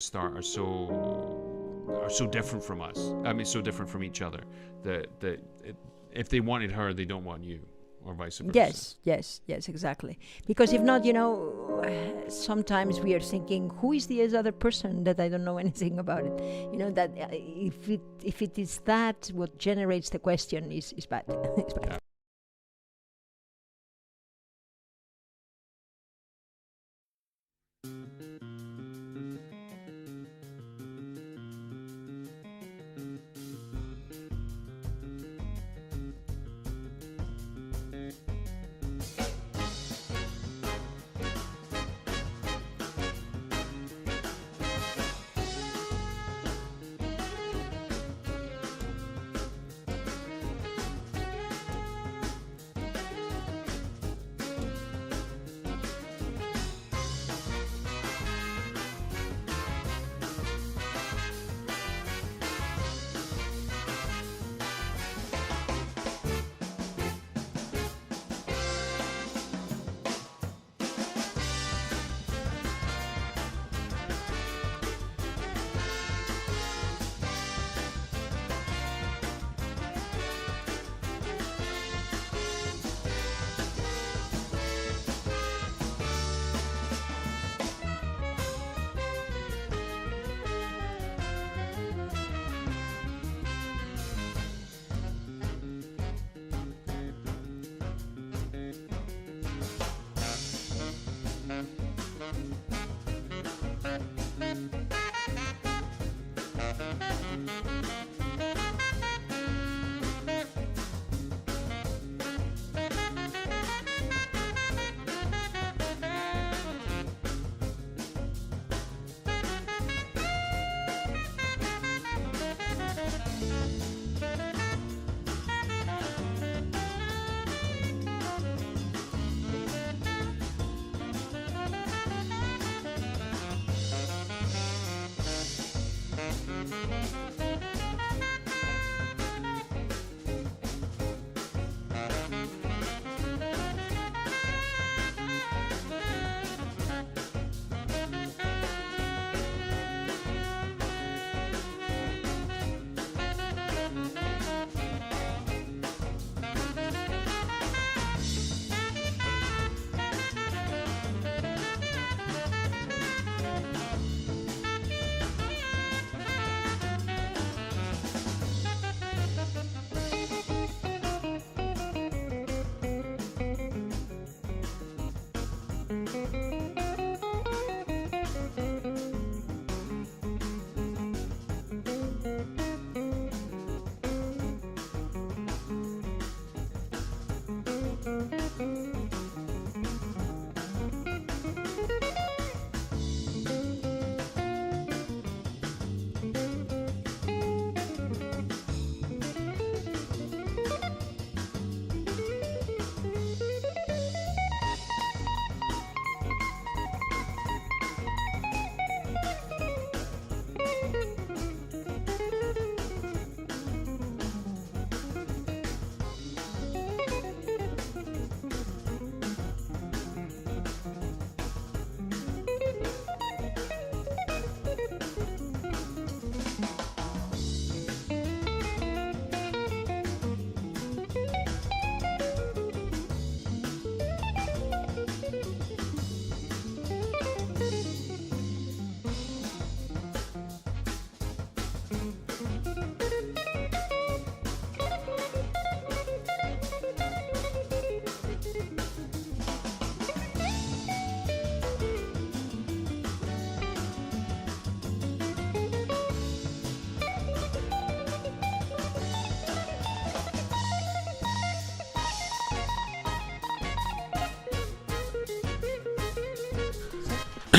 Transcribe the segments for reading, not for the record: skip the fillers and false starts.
start are so different from us. I mean, so different from each other that if they wanted her, they don't want you, or vice versa. Yes, exactly. Because if not, sometimes we are thinking, who is this other person that I don't know anything about it? That if it is that, what generates the question is bad. It's bad.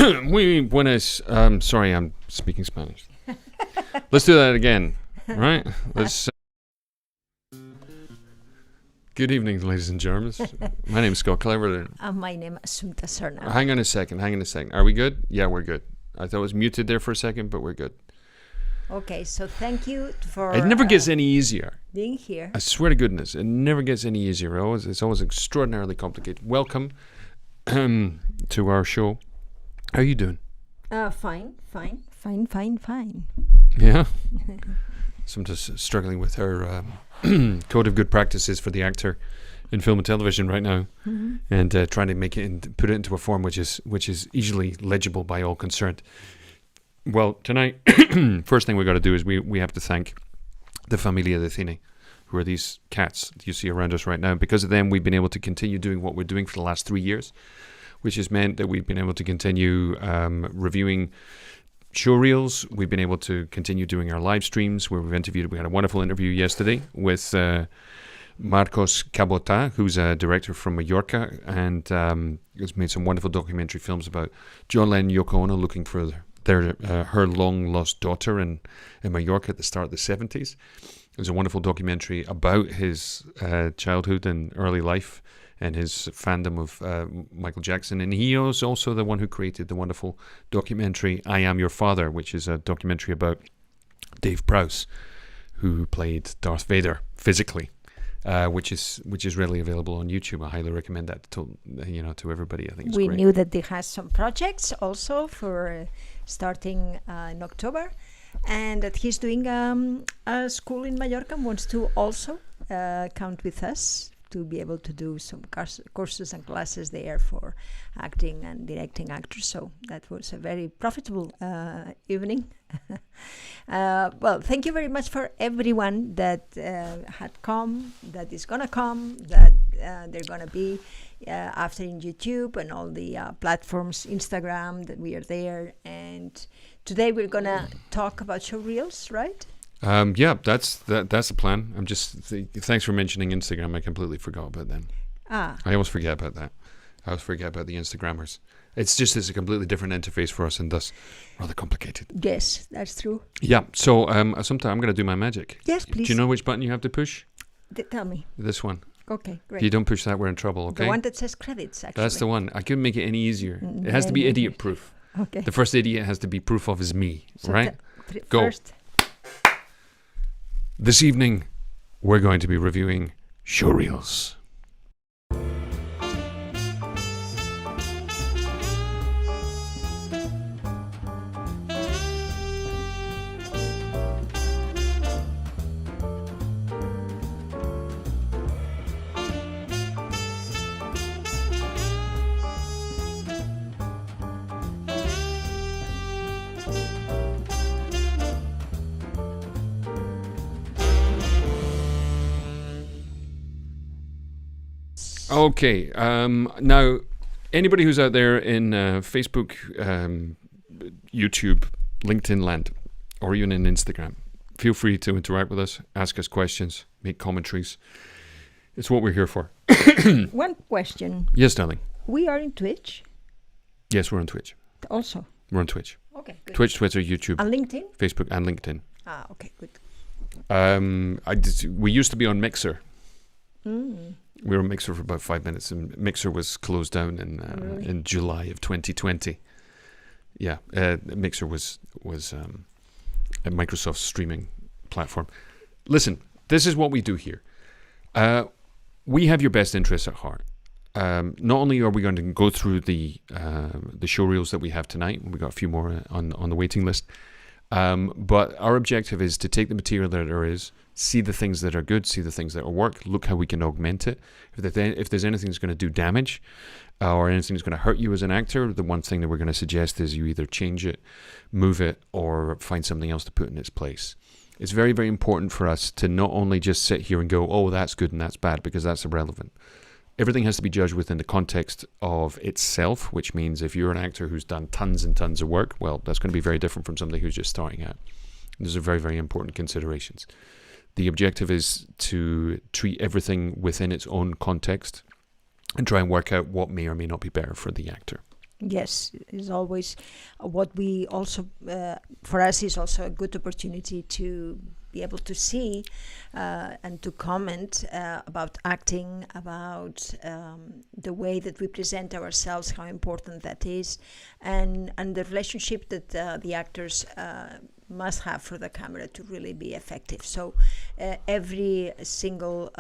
Yeah. Muy buenas. Sorry, I'm speaking Spanish. Let's do that again, right? Let's. Good evening, ladies and germs. My name is Scott Cleverdon. And my name is Assumpta Serna. Hang on a second. Are we good? Yeah, we're good. I thought it was muted there for a second, but we're good. Okay, so thank you for... It never gets any easier. Being here. I swear to goodness, it never gets any easier. It's always extraordinarily complicated. Welcome to our show. How are you doing? Fine. Fine. Yeah. Assumpta's struggling with her code of good practices for the actor in film and television right now, and trying to make it put it into a form which is easily legible by all concerned. Well, tonight, first thing we got to do is we have to thank the Familia de Cine, who are these cats you see around us right now. Because of them, we've been able to continue doing what we're doing for the last 3 years, which has meant that we've been able to continue reviewing showreels. We've been able to continue doing our live streams where we've interviewed. We had a wonderful interview yesterday with Marcos Cabota, who's a director from Mallorca, and has made some wonderful documentary films about John Lennon and Yoko Ono looking for her long-lost daughter in Mallorca at the start of the 70s. There's a wonderful documentary about his childhood and early life and his fandom of Michael Jackson. And he is also the one who created the wonderful documentary I Am Your Father, which is a documentary about Dave Prowse, who played Darth Vader physically, which is readily available on YouTube. I highly recommend that to everybody. I think it's great. We knew that he has some projects also for starting in October, and that he's doing a school in Mallorca and wants to also count with us to be able to do some courses and classes there for acting and directing actors. So that was a very profitable evening. Well, thank you very much for everyone that had come, that is going to come, that they're going to be after in YouTube and all the platforms, Instagram, that we are there. And today we're going to talk about showreels, right? Yeah, that's the plan. I'm just thanks for mentioning Instagram. I completely forgot about them. I always forget about that. I always forget about the Instagrammers. It's a completely different interface for us and thus rather complicated. Yes, that's true. Yeah. So sometime I'm going to do my magic. Yes, please. Do you know which button you have to push? Tell me. This one. Okay, great. If you don't push that, we're in trouble. Okay. The one that says credits, actually. That's the one. I couldn't make it any easier. It has to be idiot proof. Okay. The first idiot has to be proof of is me. So right? Go. First. This evening, we're going to be reviewing showreels. Okay, now anybody who's out there in Facebook, YouTube, LinkedIn land, or even in Instagram, feel free to interact with us, ask us questions, make commentaries. It's what we're here for. One question. Yes, darling. We are in Twitch? Yes, we're on Twitch. Also? We're on Twitch. Okay, good. Twitch, Twitter, YouTube. And LinkedIn? Facebook and LinkedIn. Okay, good. We used to be on Mixer. We were on Mixer for about 5 minutes, and Mixer was closed down in July of 2020. Yeah, Mixer was a Microsoft streaming platform. Listen, this is what we do here. We have your best interests at heart. Not only are we going to go through the showreels that we have tonight, we got a few more on the waiting list, but our objective is to take the material that there is, see the things that are good, see the things that will work, look how we can augment it. If there's anything that's going to do damage or anything that's going to hurt you as an actor, the one thing that we're going to suggest is you either change it, move it, or find something else to put in its place. It's very, very important for us to not only just sit here and go, oh, that's good and that's bad, because that's irrelevant. Everything has to be judged within the context of itself, which means if you're an actor who's done tons and tons of work, well, that's going to be very different from somebody who's just starting out. Those are very, very important considerations. The objective is to treat everything within its own context and try and work out what may or may not be better for the actor. Yes, is always what we also, for us, is also a good opportunity to be able to see and to comment about acting, about the way that we present ourselves, how important that is, and the relationship that the actors must have for the camera to really be effective. So every single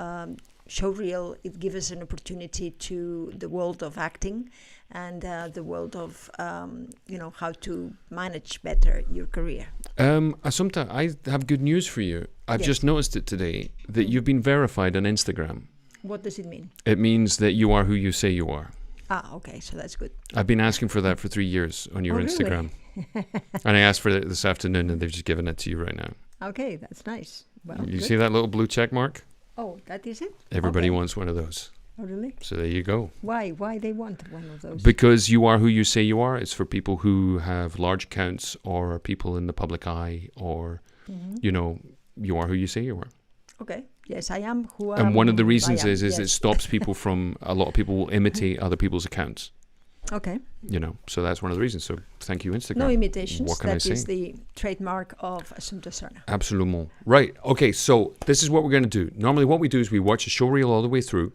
showreel, it gives us an opportunity to the world of acting and the world of how to manage better your career. Assumpta, I have good news for you. I've just noticed it today that you've been verified on Instagram. What does it mean? It means that you are who you say you are. Ah, okay, so that's good. I've been asking for that for 3 years on your Instagram. Really? And I asked for it this afternoon and they've just given it to you right now. Okay, that's nice. Well, You good. see that little blue check mark? Oh, that is it? Everybody Okay. wants one of those. Oh, really? So there you go. Why? Why they want one of those? Because you are who you say you are. It's for people who have large accounts or are people in the public eye or, you are who you say you are. Okay. Yes, I am who I am. And one of the reasons is yes. it stops people from, a lot of people will imitate other people's accounts. Okay. So that's one of the reasons. So thank you, Instagram. No imitations. What can I That say? is the trademark of Assumpta Serna. Absolument. Right. Okay, so this is what we're going to do. Normally what we do is we watch a showreel all the way through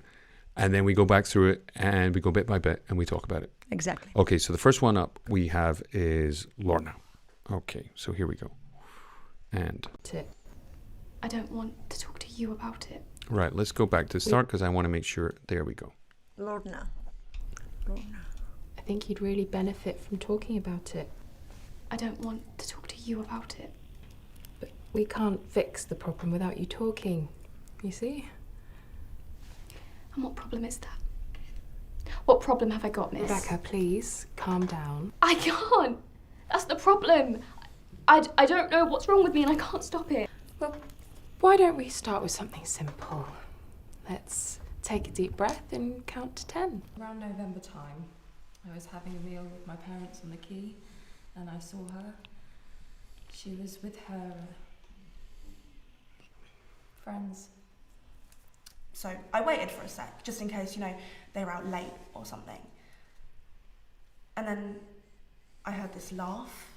and then we go back through it and we go bit by bit and we talk about it. Exactly. Okay, so the first one up we have is Lorna. Okay, so here we go. And I don't want to talk to you about it. right, let's go back to the start because I want to make sure. There we go. Lorna. I think you'd really benefit from talking about it. I don't want to talk to you about it. But we can't fix the problem without you talking, you see? And what problem is that? What problem have I got, miss? Rebecca, please, calm down. I can't. That's the problem. I don't know what's wrong with me and I can't stop it. Well, why don't we start with something simple? Let's take a deep breath and count to 10. Around November time, I was having a meal with my parents on the quay and I saw her. She was with her friends. So I waited for a sec, just in case, they were out late or something. And then I heard this laugh.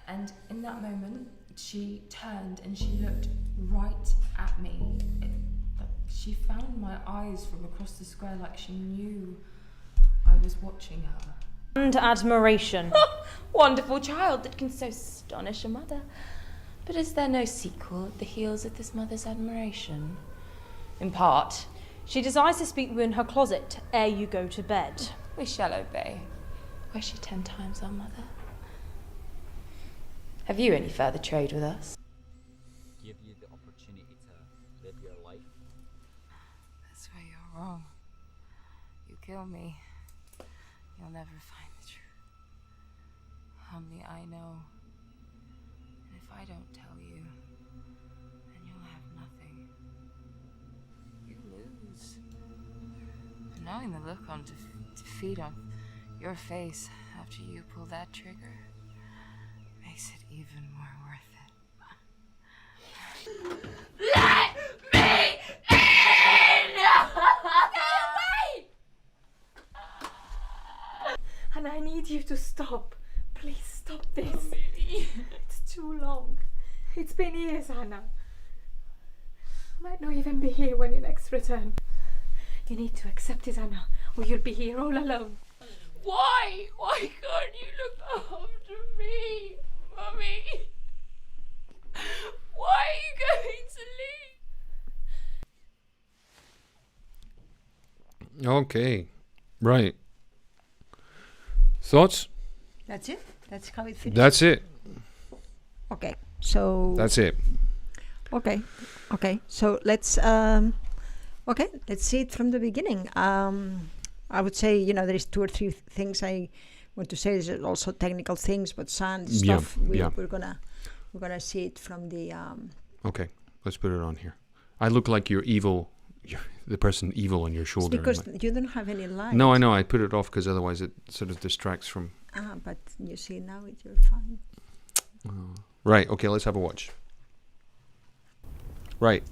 And in that moment, she turned and she looked right at me. She found my eyes from across the square like she knew I was watching her. And admiration. Wonderful child that can so astonish a mother. But is there no sequel at the heels of this mother's admiration? In part, she desires to speak in her closet ere you go to bed. We shall obey. Were she 10 times our mother? Have you any further trade with us? Give you the opportunity to live your life. That's where you're wrong. You kill me, you'll never find the truth. Only I know. And if I don't tell you, then you'll have nothing. You lose. And knowing the look on defeat on your face after you pull that trigger makes it even more worth it. Let me in! And I need you to stop. Please stop this. It's too long. It's been years, Anna. I might not even be here when you next return. You need to accept it, Anna, or you'll be here all alone. Why? Why can't you look after me, Mummy? Why are you going to leave? Okay. Right. Thoughts? That's it? That's how it finishes? That's it. Okay, so... That's it. Okay. So let's see it from the beginning. I would say, there is 2 or 3 things I want to say. There's also technical things, but sound stuff. We're gonna see it from the. Okay, let's put it on here. I look like you're evil. You're the person evil on your shoulder. Because you don't have any light. No, I know. I put it off because otherwise it sort of distracts from. But you see now you're fine. Right. Okay. Let's have a watch. Right.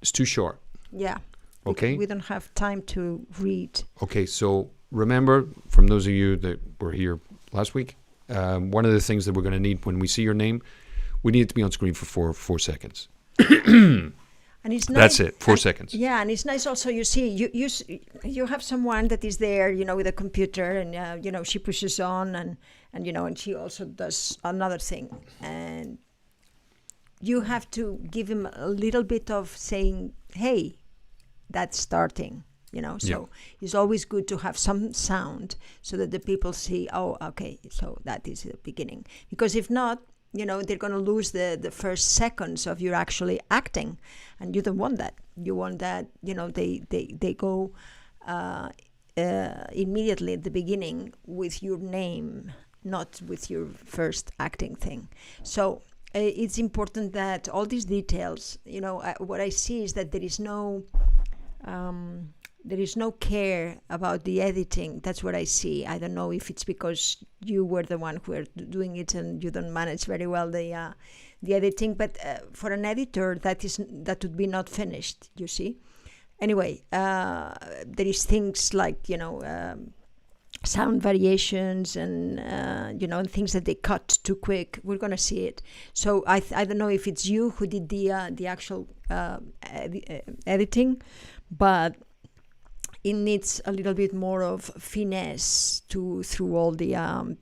It's too short. Yeah. Okay. We don't have time to read. Okay. So remember, from those of you that were here last week, one of the things that we're going to need when we see your name, we need it to be on screen for 4 seconds. And it's nice. That's it. 4 seconds. Yeah, and it's nice also. You see, you have someone that is there, with a computer, and she pushes on, and and she also does another thing, and you have to give him a little bit of saying, hey, that's starting. So it's always good to have some sound so that the people see, oh, okay, so that is the beginning. Because if not, they're going to lose the first seconds of you actually acting, and you don't want that. You want that, they go immediately at the beginning with your name, not with your first acting thing. So it's important that all these details, what I see is that there is no care about the editing. That's what I see. I don't know if it's because you were the one who were doing it and you don't manage very well the editing, but for an editor, that would be not finished, you see. Anyway, there is things like, sound variations and, things that they cut too quick. We're going to see it. So I don't know if it's you who did the actual editing, but it needs a little bit more of finesse through all the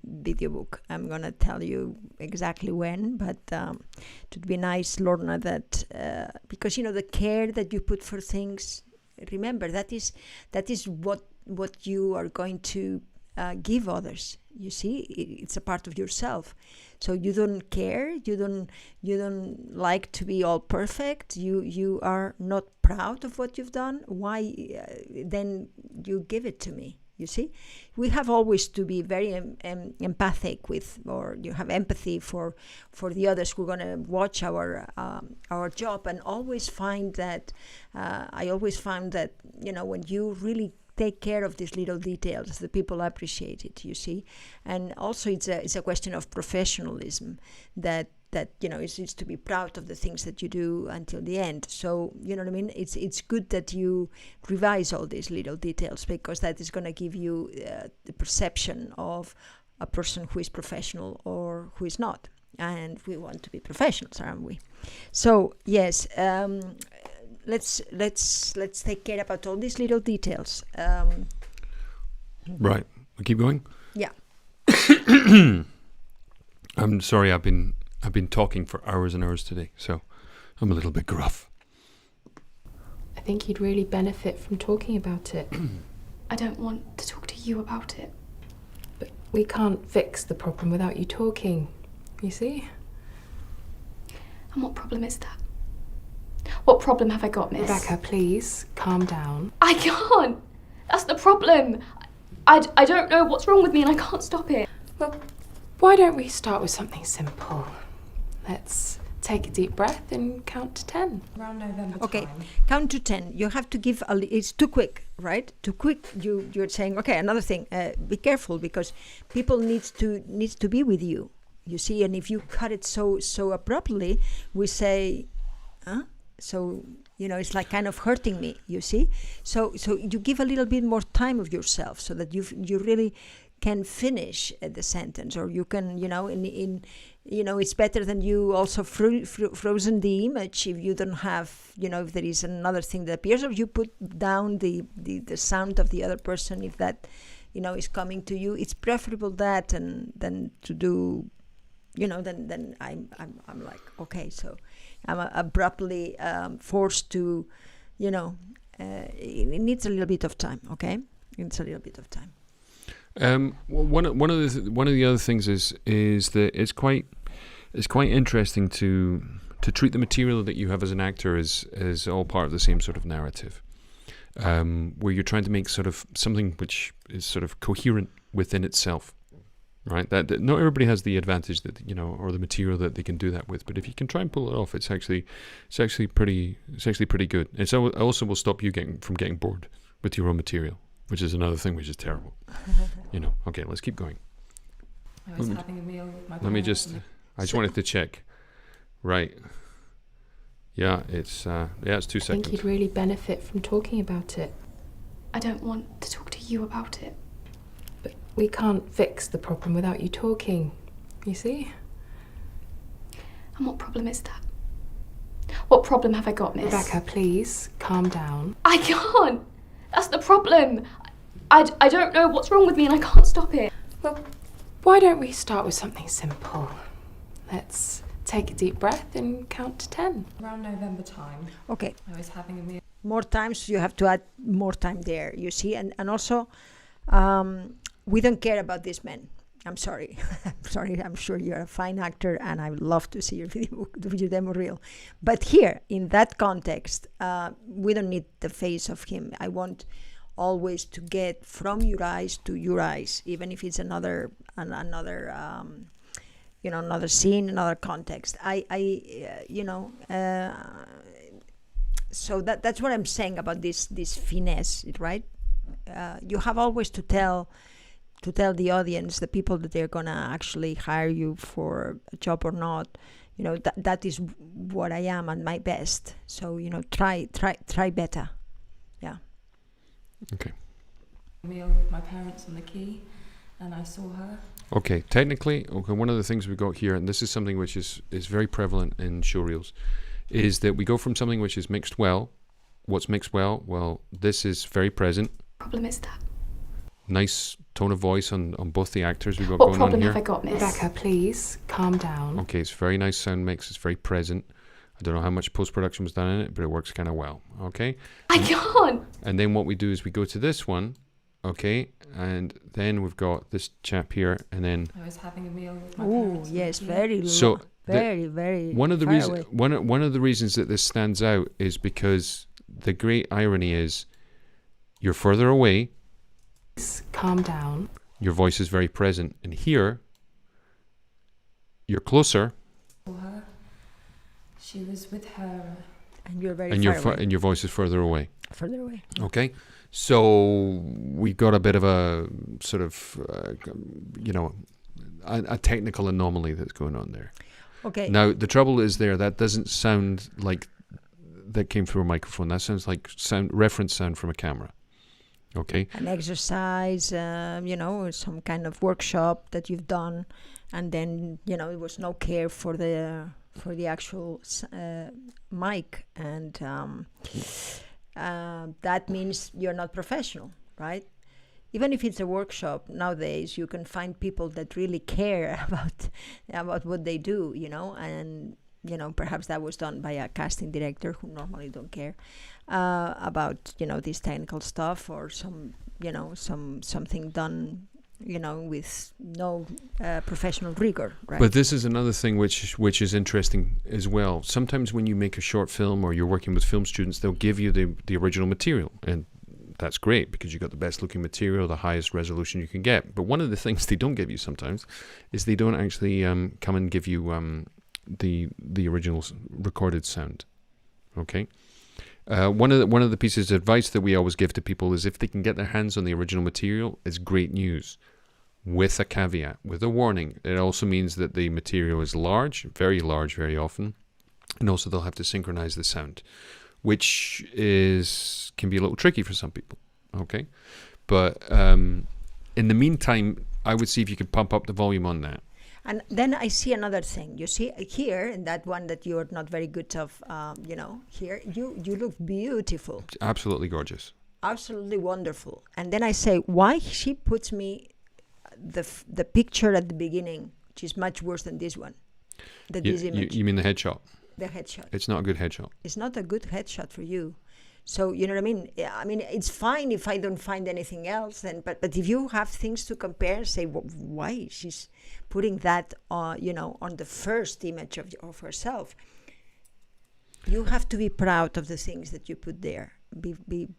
video book. I'm going to tell you exactly when, but it would be nice, Lorna, that because the care that you put for things, remember that is what you are going to give others. You see, it's a part of yourself. So you don't care. You don't like to be all perfect. You are not proud of what you've done. Why then you give it to me? You see, we have always to be very empathic with, or you have empathy for the others who are going to watch our job, and always find that I always found that when you really take care of these little details, the people appreciate it, you see. And also it's a question of professionalism that is to be proud of the things that you do until the end. So you know what I mean, it's good that you revise all these little details, because that is going to give you the perception of a person who is professional or who is not. And we want to be professionals, aren't we? So yes, let's take care about all these little details. Right, we keep going. Yeah. I'm sorry, I've been talking for hours and hours today, so I'm a little bit gruff. I think you'd really benefit from talking about it. I don't want to talk to you about it. But we can't fix the problem without you talking, you see? And what problem is that? What problem have I got, miss? Rebecca, please, calm down. I can't! That's the problem. I don't know what's wrong with me and I can't stop it. Well, why don't we start with something simple? Let's take a deep breath and count to 10. Around November Okay, time. count to 10. You have to give it's too quick, right? Too quick. You're saying, okay, another thing. Be careful, because people needs to be with you. You see, and if you cut it so abruptly, we say, huh? So it's like kind of hurting me. You see, so you give a little bit more time of yourself, so that you really can finish the sentence, or you can it's better than you also frozen the image if you don't have if there is another thing that appears, or you put down the sound of the other person if that is coming to you. It's preferable that and than to do then I'm like, okay, so I'm abruptly forced to it needs a little bit of time. Okay, it's a little bit of time. One of the other things is that it's quite interesting to treat the material that you have as an actor as all part of the same sort of narrative, where you're trying to make sort of something which is sort of coherent within itself, right? That not everybody has the advantage that or the material that they can do that with, but if you can try and pull it off, it's actually pretty good. It also will stop you from getting bored with your own material, which is another thing which is terrible. Okay, let's keep going. I was having a meal with my Let me parents. I just wanted to check. Right. Yeah, it's 2 I seconds. think you'd really benefit from talking about it. I don't want to talk to you about it. But we can't fix the problem without you talking, you see? And what problem is that? What problem have I got, miss? Rebecca, please, calm down. I can't! That's the problem. I don't know what's wrong with me and I can't stop it. Well, why don't we start with something simple? Let's take a deep breath and count to 10. Around November time, Okay. I was having a meal. More times, you have to add more time there, you see. And also, we don't care about these men. I'm sorry. I'm sure you're a fine actor and I would love to see your your demo reel. But here, in that context, we don't need the face of him. I want always to get from your eyes to your eyes, even if it's another scene, another context. So that's what I'm saying about this finesse, right? You have always to tell the audience, the people that they're gonna actually hire you for a job or not, that is what I am at my best. So try better. Yeah. Okay. Meal with my parents on the quay, and I saw her. Okay, technically, one of the things we got here, and this is something which is very prevalent in showreels, is that we go from something which is mixed well. What's mixed well? Well, this is very present. Problem is that. Nice tone of voice on both the actors we've got What going problem on here. have I got, miss? Rebecca, please calm down. Okay, it's very nice sound mix. It's very present. I don't know how much post-production was done in it, but it works kind of well. Okay? I can't. And then what we do is we go to this one, okay? And then we've got this chap here, and then... I was having a meal with my Oh, parents. yes, on the quay. very So very one of the far reasons away. one of the reasons that this stands out is because the great irony is you're further away, Please calm down. your voice is very present, and here you're closer Saw her. She was with her. And you're very and far away. and your voice is further away. Further away. Okay, so we got a bit of a sort of a technical anomaly that's going on there. Okay. Now the trouble is that doesn't sound like that came through a microphone. That sounds like reference sound from a camera. Okay. An exercise, some kind of workshop that you've done, and then there was no care for the actual mic, and that means you're not professional, right? Even if it's a workshop nowadays, you can find people that really care about what they do, and perhaps that was done by a casting director who normally don't care about this technical stuff, or something done with no professional rigor, right? But this is another thing which is interesting as well. Sometimes when you make a short film or you're working with film students, they'll give you the original material, and that's great because you got the best looking material, the highest resolution you can get. But one of the things they don't give you sometimes is they don't actually come and give you the original recorded sound. Okay. One of the pieces of advice that we always give to people is if they can get their hands on the original material, it's great news. With a caveat, with a warning. It also means that the material is large, very often, and also they'll have to synchronize the sound, which can be a little tricky for some people. Okay, but in the meantime, I would see if you could pump up the volume on that. And then I see another thing. You see here in that one that you're not very good of, here you look beautiful, Absolutely gorgeous. absolutely wonderful. And then I say, why she puts me the picture at the beginning, which is much worse than this one, this image, You mean the headshot? the headshot. It's not a good headshot. It's not a good headshot for you. So you know what I mean? I mean, it's fine if I don't find anything else. Then, but if you have things to compare, say, why she's putting that on the first image of herself. You have to be proud of the things that you put there.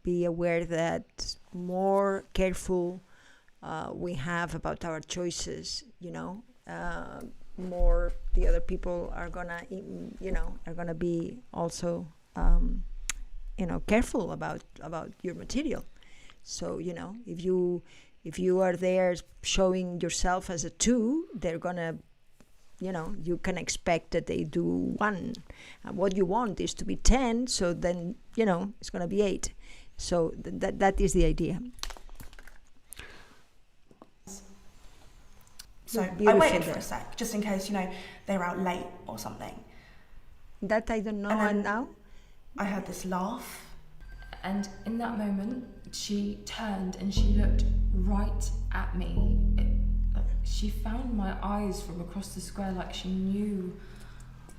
Be aware that more careful we have about our choices. More the other people are gonna be also. Careful about your material. So if you are there showing yourself as a 2, they're gonna you can expect that they do 1. What you want is to be 10, so then it's gonna be 8. So that is the idea. So I Beautiful waited there. for a sec, just in case, they were out late or something. That I don't know. And then- And now I heard this laugh. And in that moment, she turned and she looked right at me. She found my eyes from across the square like she knew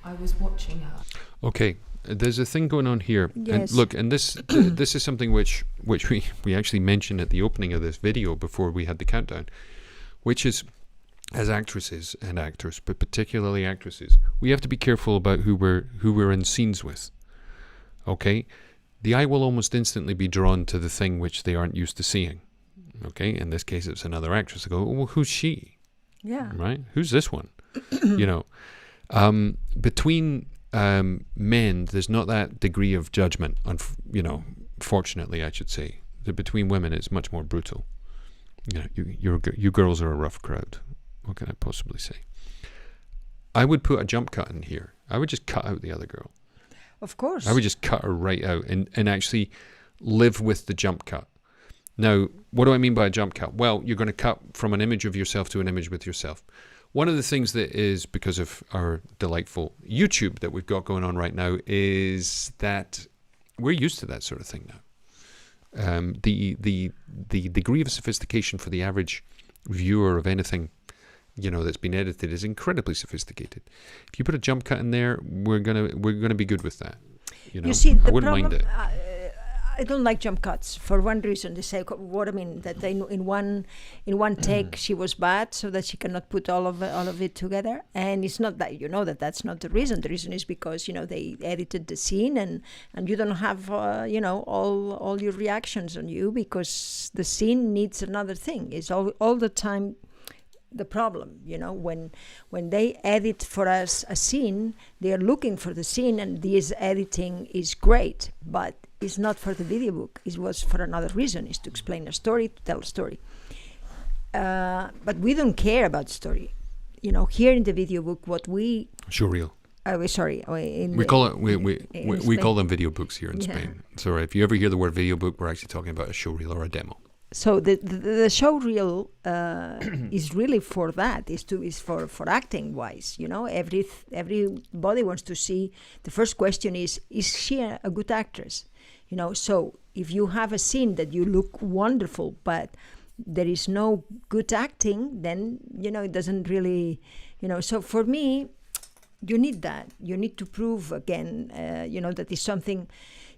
I was watching her. Okay, there's a thing going on here. And Yes. look, and this this is something which we actually mentioned at the opening of this video before we had the countdown, which is, as actresses and actors, but particularly actresses, we have to be careful about who we're in scenes with. Okay? The eye will almost instantly be drawn to the thing which they aren't used to seeing. Okay? In this case, it's another actress. They go, well, who's she? Yeah. Right? Who's this one? You know, between men, there's not that degree of judgment. You know, fortunately, I should say. Between women, it's much more brutal. You know, you girls are a rough crowd. What can I possibly say? I would put a jump cut in here. I would just cut out the other girl. Of course. I would just cut her right out and actually live with the jump cut. Now, what do I mean by a jump cut? Well, you're going to cut from an image of yourself to an image with yourself. One of the things that is, because of our delightful YouTube that we've got going on right now, is that we're used to that sort of thing now. The degree of sophistication for the average viewer of anything, you know, that's been edited is incredibly sophisticated. If you put a jump cut in there, we're gonna be good with that. You know, You see, I the wouldn't problem, mind it. I don't like jump cuts for one reason. They say what I mean that they in one take she was bad, so that she cannot put all of it together. And it's not that that's not the reason. The reason is because they edited the scene and you don't have all your reactions on you because the scene needs another thing. It's all the time. The problem, when they edit for us a scene, they are looking for the scene, and this editing is great, but it's not for the video book. It was for another reason. It's to explain a story, to tell a story. But we don't care about story. Here in the video book, what we Showreel. We call them video books here in Spain. So if you ever hear the word video book, we're actually talking about a showreel or a demo. So the showreel is really for that. Is for acting wise. Everybody wants to see. The first question is she a good actress? So if you have a scene that you look wonderful, but there is no good acting, then it doesn't really. So for me, you need that. You need to prove again. That is something.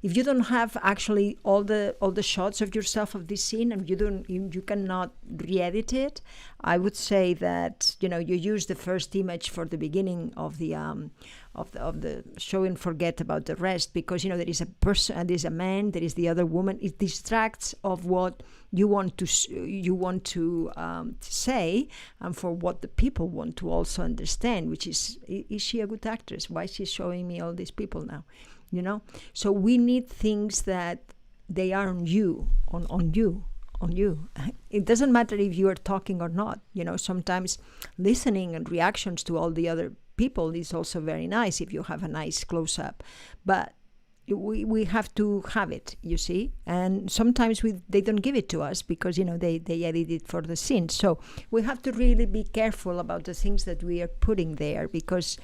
If you don't have actually all the shots of yourself of this scene, and you cannot re-edit it, I would say that you use the first image for the beginning of the show and forget about the rest, because there is a person and there is a man, there is the other woman. It distracts of what you want to say, and for what the people want to also understand, which is she a good actress? Why is she showing me all these people now? So we need things that they are on you. It doesn't matter if you are talking or not. Sometimes listening and reactions to all the other people is also very nice if you have a nice close-up. But we have to have it, you see. And sometimes they don't give it to us because, they edit it for the scene. So we have to really be careful about the things that we are putting there, because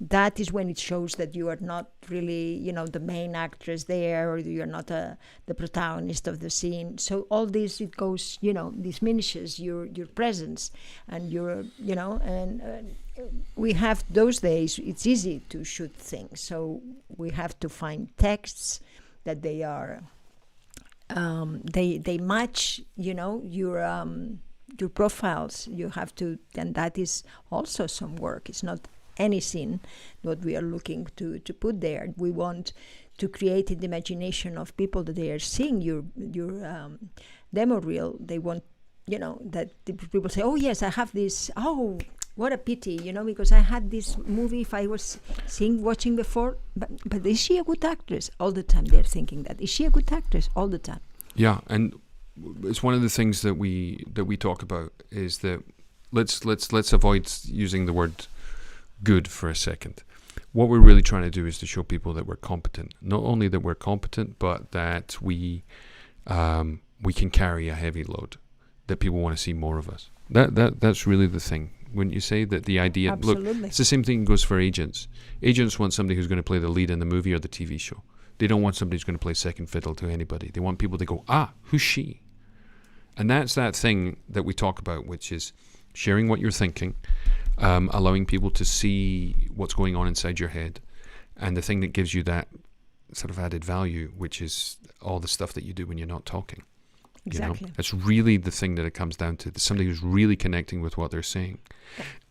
that is when it shows that you are not really, the main actress there, or you're not the protagonist of the scene. So all this, it goes, diminishes your presence, and we have those days. It's easy to shoot things, so we have to find texts that they are, they match, your profiles. You have to, and that is also some work. It's not any scene what we are looking to put there. We want to create in the imagination of people that they are seeing your demo reel. They want that the people say, oh yes, I have this, oh what a pity, because I had this movie if I was watching before, but is she a good actress? All the time they're thinking that. Is she a good actress? All the time. Yeah, and it's one of the things that we talk about is that let's avoid using the word good for a second. What we're really trying to do is to show people that we're competent. Not only that we're competent, but that we can carry a heavy load, that people want to see more of us. That's really the thing. When you say that the idea, Absolutely. Look, it's the same thing goes for agents. Agents want somebody who's going to play the lead in the movie or the TV show. They don't want somebody who's going to play second fiddle to anybody. They want people to go, who's she? And that's that thing that we talk about, which is sharing what you're thinking, allowing people to see what's going on inside your head, and the thing that gives you that sort of added value, which is all the stuff that you do when you're not talking. Exactly. You know? That's really the thing that it comes down to. Somebody who's really connecting with what they're saying.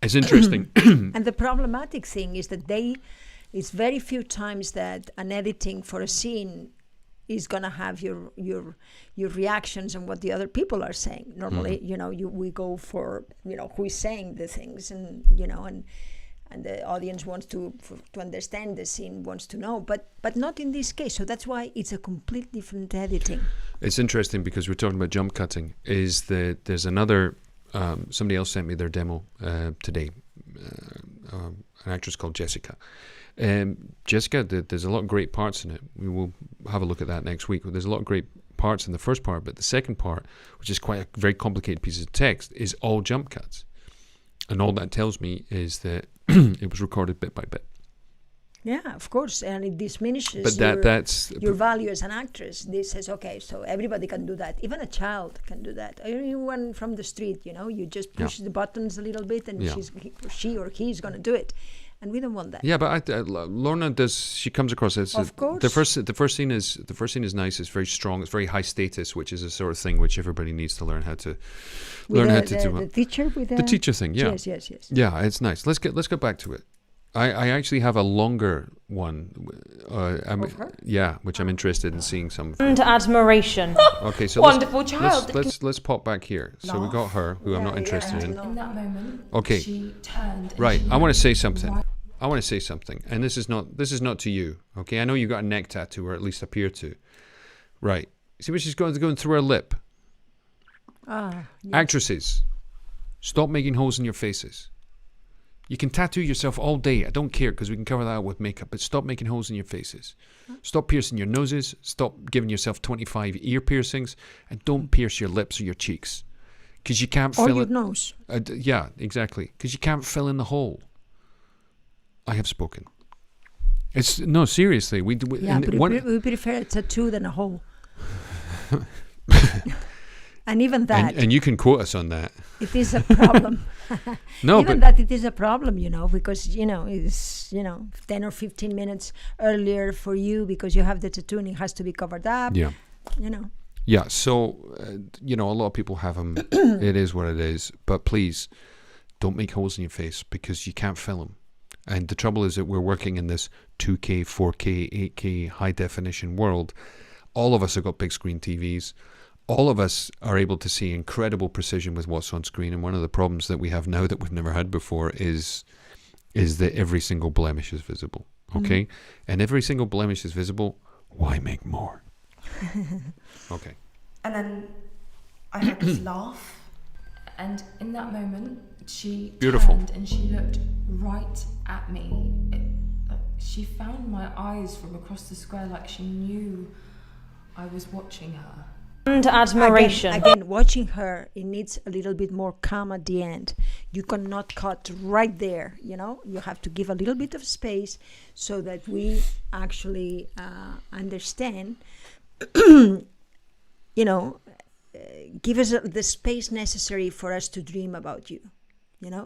It's interesting. And the problematic thing is that it's very few times that an editing for a scene is gonna have your reactions and what the other people are saying. Normally, we go for who is saying the things, and and the audience wants to understand the scene, wants to know, but not in this case. So that's why it's a complete different editing. It's interesting because we're talking about jump cutting. Is that there's another somebody else sent me their demo today. An actress called Jessica. Jessica, there's a lot of great parts in it. We will have a look at that next week. There's a lot of great parts in the first part, but the second part, which is quite a very complicated piece of text, is all jump cuts. And all that tells me is that it was recorded bit by bit. Yeah, of course, and it diminishes But your value as an actress. This says, okay, so everybody can do that. Even a child can do that. Anyone from the street, you just push the buttons a little bit, and she or he is going to do it. And we don't want that. Yeah, but Lorna does. She comes across as of course. The first scene is nice. It's very strong. It's very high status, which is a sort of thing which everybody needs to learn how to do. The teacher with the teacher thing. Yeah. Yes. Yeah, it's nice. Let's get back to it. I actually have a longer one. Which I'm interested in seeing some. And admiration. Okay, so wonderful child. Let's pop back here. So we got her, who I'm not interested in. In that moment, okay. she turned. Right. I want to say something. And this is not to you. Okay. I know you got a neck tattoo, or at least appear to. Right. See what she's going through her lip. Yes. Actresses, stop making holes in your faces. You can tattoo yourself all day. I don't care, because we can cover that up with makeup. But stop making holes in your faces. Stop piercing your noses. Stop giving yourself 25 ear piercings. And don't pierce your lips or your cheeks. Because you can't fill it. Or your nose. Yeah, exactly. Because you can't fill in the hole. I have spoken. No, seriously. We prefer a tattoo than a hole. And even that. And you can quote us on that. It is a problem. No, even that it is a problem, because it's 10 or 15 minutes earlier for you because you have the tattoo and it has to be covered up. Yeah. Yeah. So a lot of people have them. It is what it is. But please, don't make holes in your face because you can't fill them. And the trouble is that we're working in this 2K, 4K, 8K high definition world. All of us have got big screen TVs. All of us are able to see incredible precision with what's on screen. And one of the problems that we have now that we've never had before is that every single blemish is visible. Okay? And every single blemish is visible. Why make more? Okay. And then I heard this laugh. And in that moment, she Beautiful. turned and she looked right at me. She found my eyes from across the square like she knew I was watching her. And admiration. Again, watching her, it needs a little bit more calm at the end. You cannot cut right there, You have to give a little bit of space so that we actually understand, give us the space necessary for us to dream about you.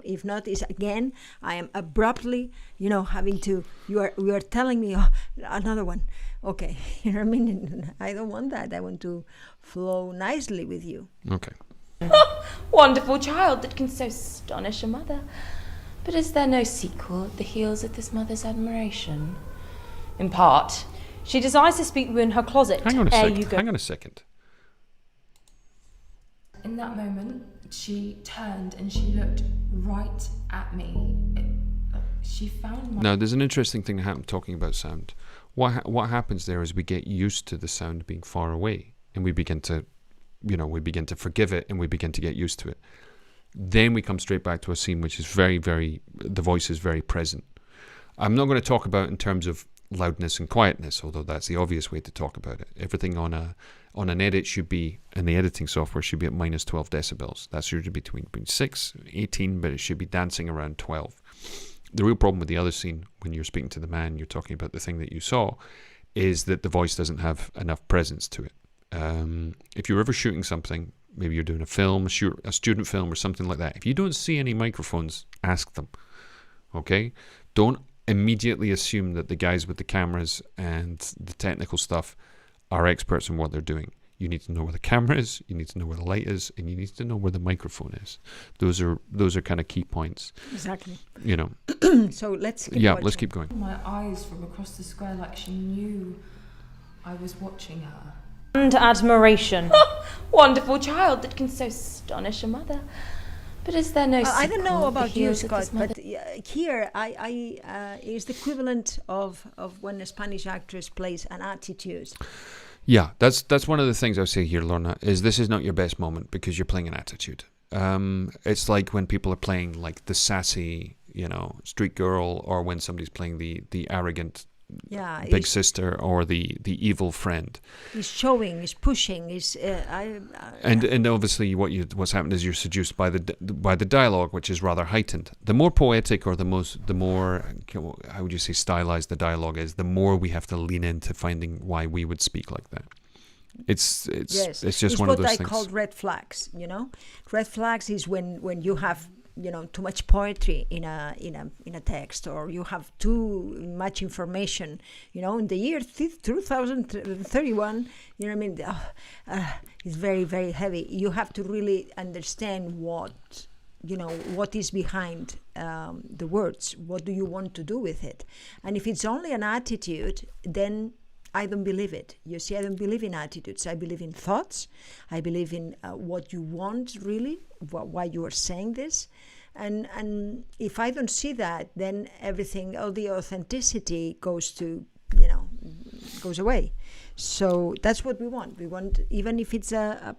If not, is again, I am abruptly, having to, you are telling me, another one. Okay, I don't want that. I want to flow nicely with you. Okay. Wonderful child that can so astonish a mother. But is there no sequel at the heels of this mother's admiration? In part, she desires to speak with you in her closet. Hang on a second. In that moment, she turned and she looked right at me. She found my... Now, there's an interesting thing that happened talking about sound. What happens there is we get used to the sound being far away, and we begin to forgive it, and we begin to get used to it. Then we come straight back to a scene which is very, very, the voice is very present. I'm not going to talk about in terms of loudness and quietness, although that's the obvious way to talk about it. Everything on an edit should be, in the editing software, should be at minus 12 decibels. That's usually between 6, 18, but it should be dancing around 12. The real problem with the other scene, when you're speaking to the man, you're talking about the thing that you saw, is that the voice doesn't have enough presence to it. If you're ever shooting something, maybe you're doing a film, a student film or something like that, if you don't see any microphones, ask them, okay? Don't immediately assume that the guys with the cameras and the technical stuff are experts in what they're doing. You need to know where the camera is, you need to know where the light is, and you need to know where the microphone is. Those are kind of key points. Exactly. You know. So let's keep watching. Let's keep going. My eyes from across the square, like she knew I was watching her. And admiration. Wonderful child that can so astonish a mother. But is there no I don't know sequel at the about you, heels of Scott, this mother? but here is the equivalent of when a Spanish actress plays an attitude. Yeah, that's one of the things I would say here, Lorna, is this is not your best moment because you're playing an attitude. It's like when people are playing like the sassy, street girl, or when somebody's playing the arrogant big sister or the evil friend. He's showing, he's pushing, and obviously what's happened is you're seduced by the dialogue, which is rather heightened. The more poetic or the more how would you say stylized the dialogue is, the more we have to lean into finding why we would speak like that. It's just one of those things. It's what I call red flags. Red flags is when you have too much poetry in a text, or you have too much information. In the year 2031, it's very, very heavy. You have to really understand what is behind the words. What do you want to do with it? And if it's only an attitude, then I don't believe it. You see, I don't believe in attitudes. I believe in thoughts. I believe in what you want, really, why you are saying this. And if I don't see that, then everything, all the authenticity goes away. So that's what we want. We want, even if it's a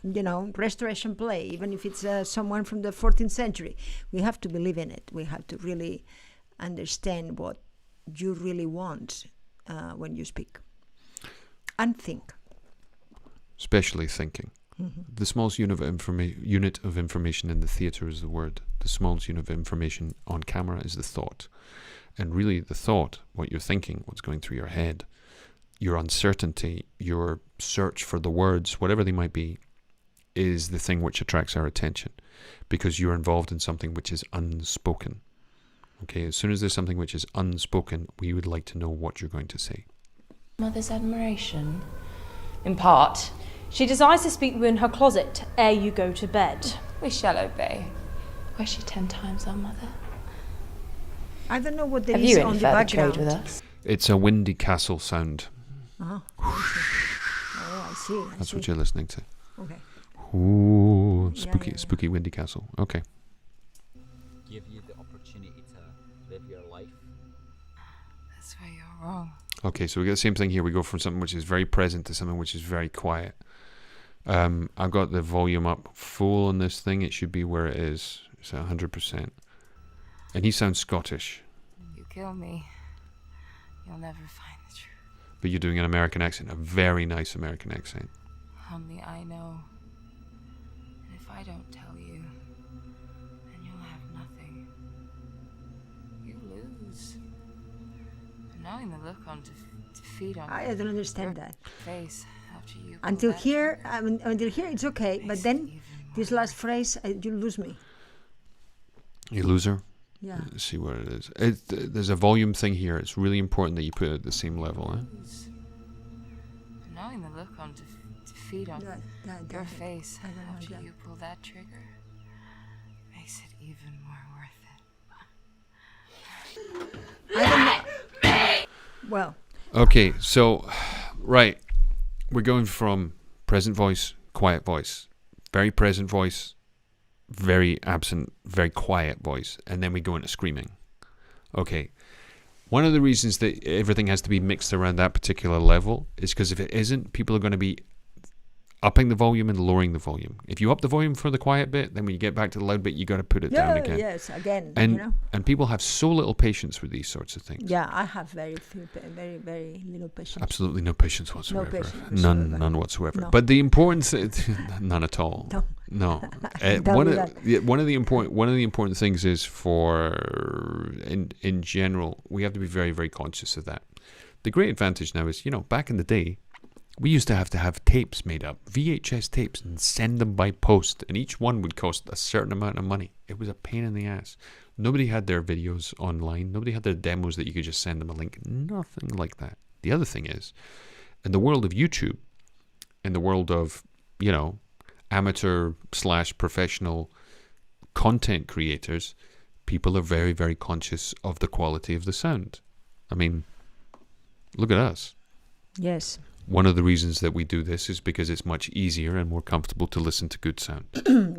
restoration play, even if it's someone from the 14th century, we have to believe in it. We have to really understand what you really want when you speak and think. Especially thinking. Mm-hmm. The smallest unit of information in the theatre is the word. The smallest unit of information on camera is the thought. And really the thought, what you're thinking, what's going through your head, your uncertainty, your search for the words, whatever they might be, is the thing which attracts our attention, because you're involved in something which is unspoken. Okay, as soon as there's something which is unspoken, we would like to know what you're going to say. Mother's admiration, in part. She desires to speak in her closet ere you go to bed. We shall obey. Were she 10 times our mother? I don't know what there Have is you on any the further background. trade with us? It's a windy castle sound. Oh, I see. That's what you're listening to. Okay. Ooh, Yeah. spooky windy castle. Okay. Give you the opportunity to live your life. That's where you're wrong. Okay, so we get the same thing here. We go from something which is very present to something which is very quiet. I've got the volume up full on this thing. It should be where it is. It's at 100%. And he sounds Scottish. You kill me, you'll never find the truth. But you're doing an American accent, a very nice American accent. Only I know. And if I don't tell you, then you'll have nothing. You lose. And knowing the look on defeat on I don't understand that. face after you. Until here, it's okay. But then this last phrase, you lose me. You loser? Yeah. Let's see what it is. There's a volume thing here. It's really important that you put it at the same level. Knowing the look on defeat on your face after you pull that trigger makes it even more worth it. I don't know. Well. Okay, so, right. We're going from present voice, quiet voice, very present voice, very absent, very quiet voice, and then we go into screaming. Okay. One of the reasons that everything has to be mixed around that particular level is because if it isn't, people are going to be upping the volume and lowering the volume. If you up the volume for the quiet bit, then when you get back to the loud bit, you got to put it down again. Yes, again. And people have so little patience with these sorts of things. Yeah, I have very little patience. Absolutely no patience whatsoever. No patience None whatsoever. No. But the importance, none at all. No. One of the important things is in general, we have to be very, very conscious of that. The great advantage now is, back in the day, We used to have tapes made up, VHS tapes, and send them by post, and each one would cost a certain amount of money. It was a pain in the ass. Nobody had their videos online. Nobody had their demos that you could just send them a link. Nothing like that. The other thing is, in the world of YouTube, in the world of, amateur/professional content creators, people are very, very conscious of the quality of the sound. I mean, look at us. Yes. One of the reasons that we do this is because it's much easier and more comfortable to listen to good sound.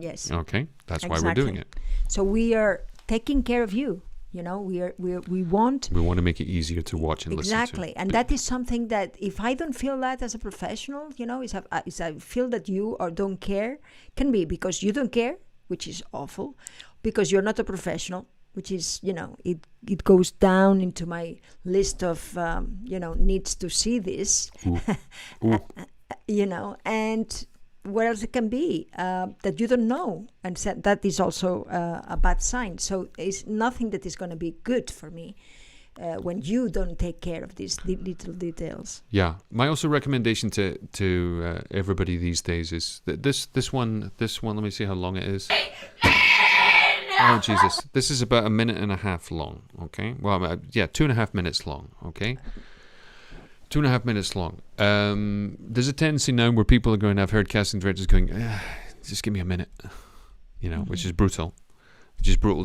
Yes. Okay, that's why we're doing it. So we are taking care of you. We want to make it easier to watch and listen to. Exactly, and that is something that if I don't feel that as a professional, is I feel that you or don't care, can be because you don't care, which is awful, because you're not a professional, which is, it goes down into my list of, needs to see this, Ooh. And what else it can be that you don't know, and that is also a bad sign. So it's nothing that is going to be good for me when you don't take care of these little details. Yeah, my also recommendation to everybody these days is that this one. Let me see how long it is. Oh Jesus, this is about 1.5 minutes long. Okay, well, 2.5 minutes long. Okay. 2.5 minutes long. There's a tendency now where people are going, I've heard casting directors going, just give me a minute, which is brutal.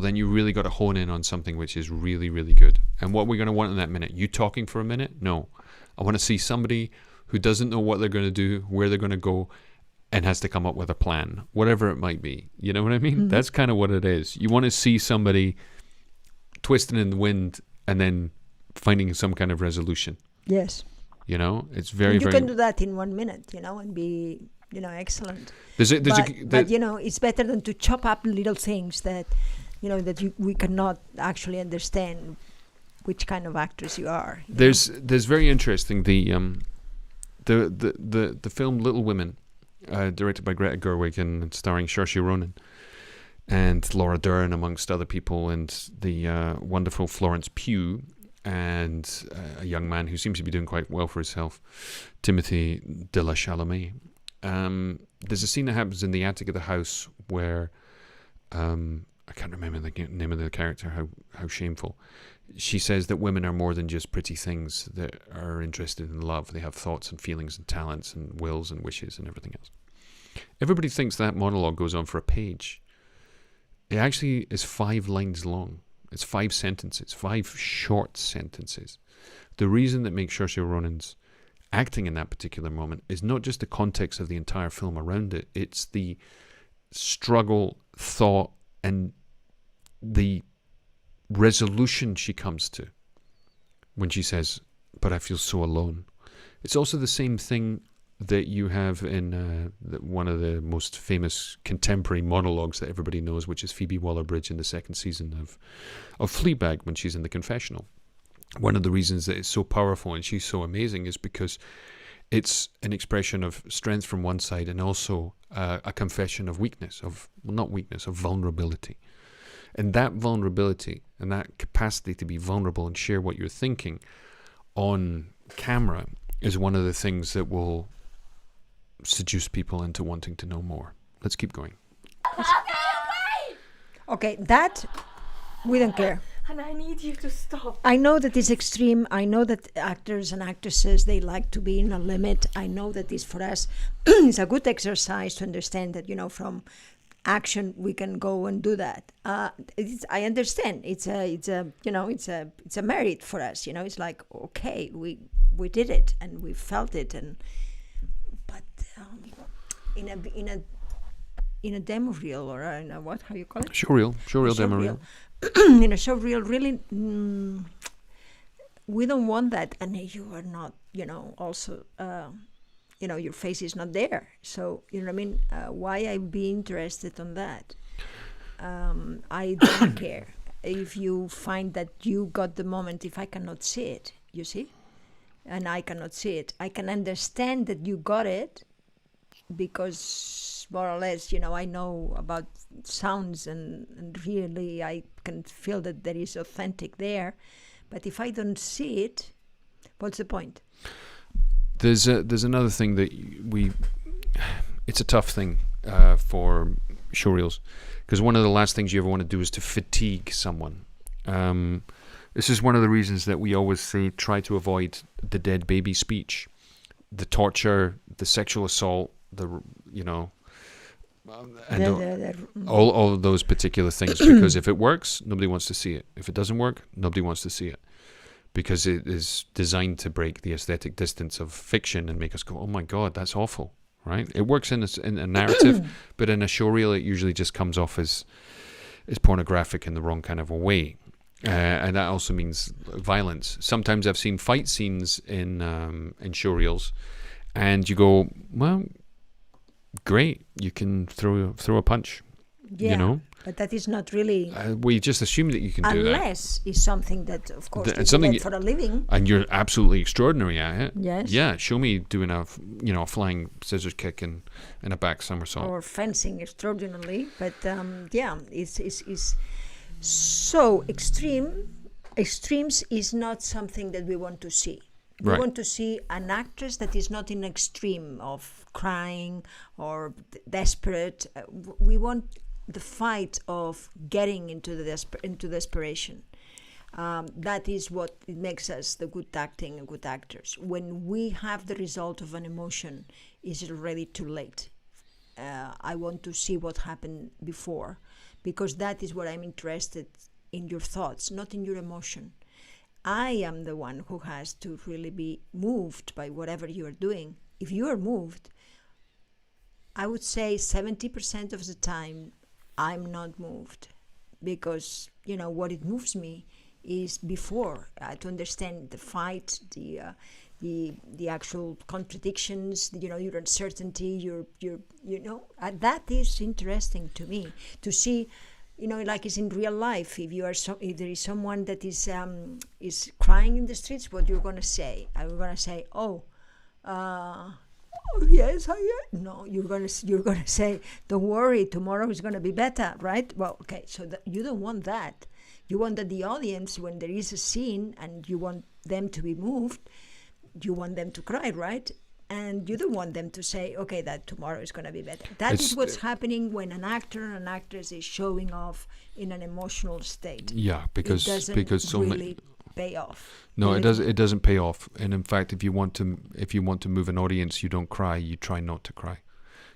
Then you really got to hone in on something which is really, really good. And what we're going to want in that minute, you talking for a minute? No. I want to see somebody who doesn't know what they're going to do, where they're going to go, and has to come up with a plan, whatever it might be. You know what I mean? Mm-hmm. That's kind of what it is. You want to see somebody twisting in the wind and then finding some kind of resolution. Yes. It's very, you very... can do that in 1 minute, and be, excellent. But it's better than to chop up little things that, we cannot actually understand which kind of actors you are. There's very interesting the film Little Women, directed by Greta Gerwig and starring Saoirse Ronan and Laura Dern amongst other people, and the wonderful Florence Pugh. And a young man who seems to be doing quite well for himself, Timothy de la Chalamet. There's a scene that happens in the attic of the house where I can't remember the name of the character. How shameful! She says that women are more than just pretty things that are interested in love. They have thoughts and feelings and talents and wills and wishes and everything else. Everybody thinks that monologue goes on for a page. It actually is 5 lines long. It's 5 sentences, 5 short sentences. The reason that makes Saoirse Ronan's acting in that particular moment is not just the context of the entire film around it. It's the struggle, thought, and the resolution she comes to when she says, "But I feel so alone." It's also the same thing that you have in one of the most famous contemporary monologues that everybody knows, which is Phoebe Waller-Bridge in the 2nd season of Fleabag when she's in the confessional. One of the reasons that it's so powerful and she's so amazing is because it's an expression of strength from one side and also a confession of weakness, of vulnerability. And that vulnerability and that capacity to be vulnerable and share what you're thinking on camera is one of the things that will seduce people into wanting to know more. Let's keep going. Okay, that we don't care. And I need you to stop. I know that it's extreme. I know that actors and actresses, they like to be in a limit. I know that this for us is a good exercise to understand that, from action we can go and do that. I understand. It's a merit for us. It's like, okay, we did it and we felt it, but in a demo reel or in a how you call it? Showreel demo reel. In a showreel, really, we don't want that, and you are not, also, your face is not there. So why I be interested on that? I don't care if you find that you got the moment. If I cannot see it, you see, and I cannot see it, I can understand that you got it because more or less, I know about sounds and really I can feel that there is authentic there. But if I don't see it, what's the point? There's another thing that it's a tough thing for showreels, because one of the last things you ever want to do is to fatigue someone. This is one of the reasons that we always say try to avoid the dead baby speech, the torture, the sexual assault, all of those particular things, because if it works, nobody wants to see it. If it doesn't work, nobody wants to see it, because it is designed to break the aesthetic distance of fiction and make us go, oh my God, that's awful, right? It works in a narrative, but in a showreel, it usually just comes off as pornographic in the wrong kind of a way. And that also means violence. Sometimes I've seen fight scenes in showreels, and you go, well, great, you can throw a punch, but that is not really. We just assume that you can do that. Unless it's something that, of course, It's something for a living. And you're absolutely extraordinary at it. Yes. Yeah, show me doing a flying scissors kick and a back somersault. Or fencing extraordinarily, but it's so extreme. Extremes is not something that we want to see. We Right. want to see an actress that is not in extreme of crying or desperate. We want the fight of getting into desperation. That is what it makes us the good acting and good actors. When we have the result of an emotion, is it already too late? I want to see what happened before, because that is what I'm interested in, your thoughts, not in your emotion. I am the one who has to really be moved by whatever you are doing. If you are moved, I would say 70% of the time I'm not moved, because what it moves me is before to understand the fight, the actual contradictions, your uncertainty, that is interesting to me to see. Like it's in real life. If there is someone that is crying in the streets, what you're gonna say? I'm gonna say, yes, I am. No, you're gonna say, don't worry, tomorrow is gonna be better, right? Well, okay, so you don't want that. You want that the audience, when there is a scene and you want them to be moved, you want them to cry, right? And you don't want them to say, okay, that tomorrow is going to be better. That is what's happening when an actor or an actress is showing off in an emotional state. Yeah, because so really pay off. No, it doesn't pay off. And in fact, if you want to move an audience, you don't cry. You try not to cry.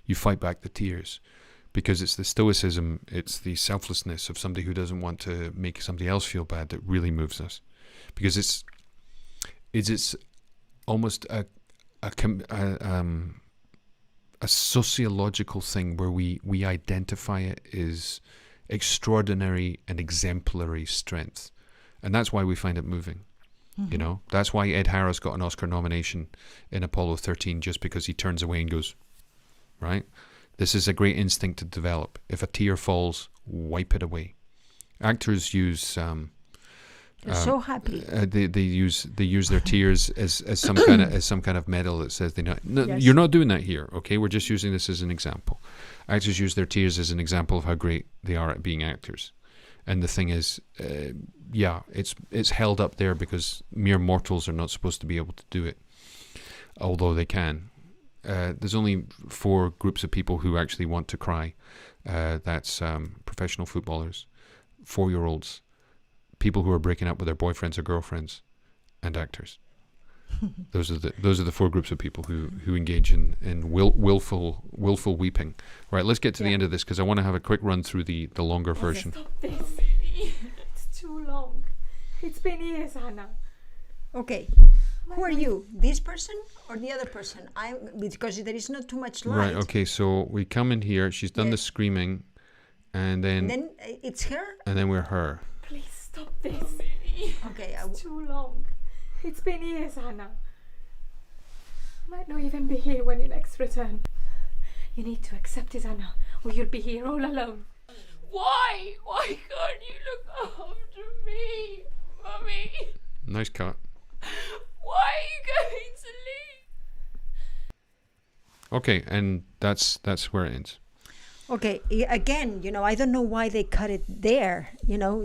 You fight back the tears, because it's the stoicism, it's the selflessness of somebody who doesn't want to make somebody else feel bad that really moves us, because it's almost a sociological thing where we identify it as extraordinary and exemplary strength, and that's why we find it moving. Mm-hmm. That's why Ed Harris got an Oscar nomination in Apollo 13, just because he turns away and goes, right, this is a great instinct to develop. If a tear falls, wipe it away. Actors use they're so happy. They use their tears as some kind of medal that says Yes. You're not doing that here. Okay, we're just using this as an example. Actors use their tears as an example of how great they are at being actors. And the thing is, it's held up there because mere mortals are not supposed to be able to do it, although they can. There's only 4 groups of people who actually want to cry. That's professional footballers, 4-year-olds, people who are breaking up with their boyfriends or girlfriends, and actors. Those are the 4 groups of people who engage in willful weeping. Right, let's get to the end of this, because I want to have a quick run through the longer version. Stop this. It's too long. It's been years, Anna. Okay. Who are you? This person or the other person? Because there is not too much light. Right, okay, so we come in here, she's done the screaming, and then it's her? Oh, And then we're her. Please stop this. Okay. It's too long. It's been years, Anna. I might not even be here when you next return. You need to accept it, Anna, or you'll be here all alone. Why? Why can't you look after me, Mummy? Nice cut. Why are you going to leave? Okay, and that's where it ends. Okay, again, you know, I don't know why they cut it there. You know,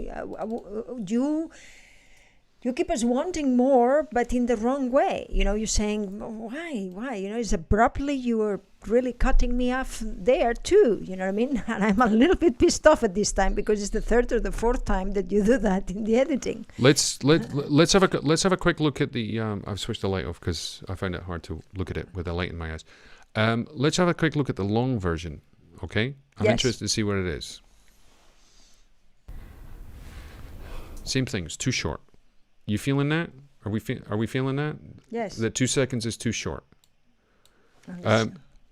you keep us wanting more, but in the wrong way. You know, you're saying, why? You know, it's abruptly you were really cutting me off there too. You know what I mean? And I'm a little bit pissed off at this time because it's the third or the fourth time that you do that in the editing. Let's have a quick look at the. I've switched the light off because I found it hard to look at it with a light in my eyes. Let's have a quick look at the long version. Okay, I'm interested to see what it is. Same thing. It's too short. You feeling that? Are we feeling that? Yes. That 2 seconds is too short.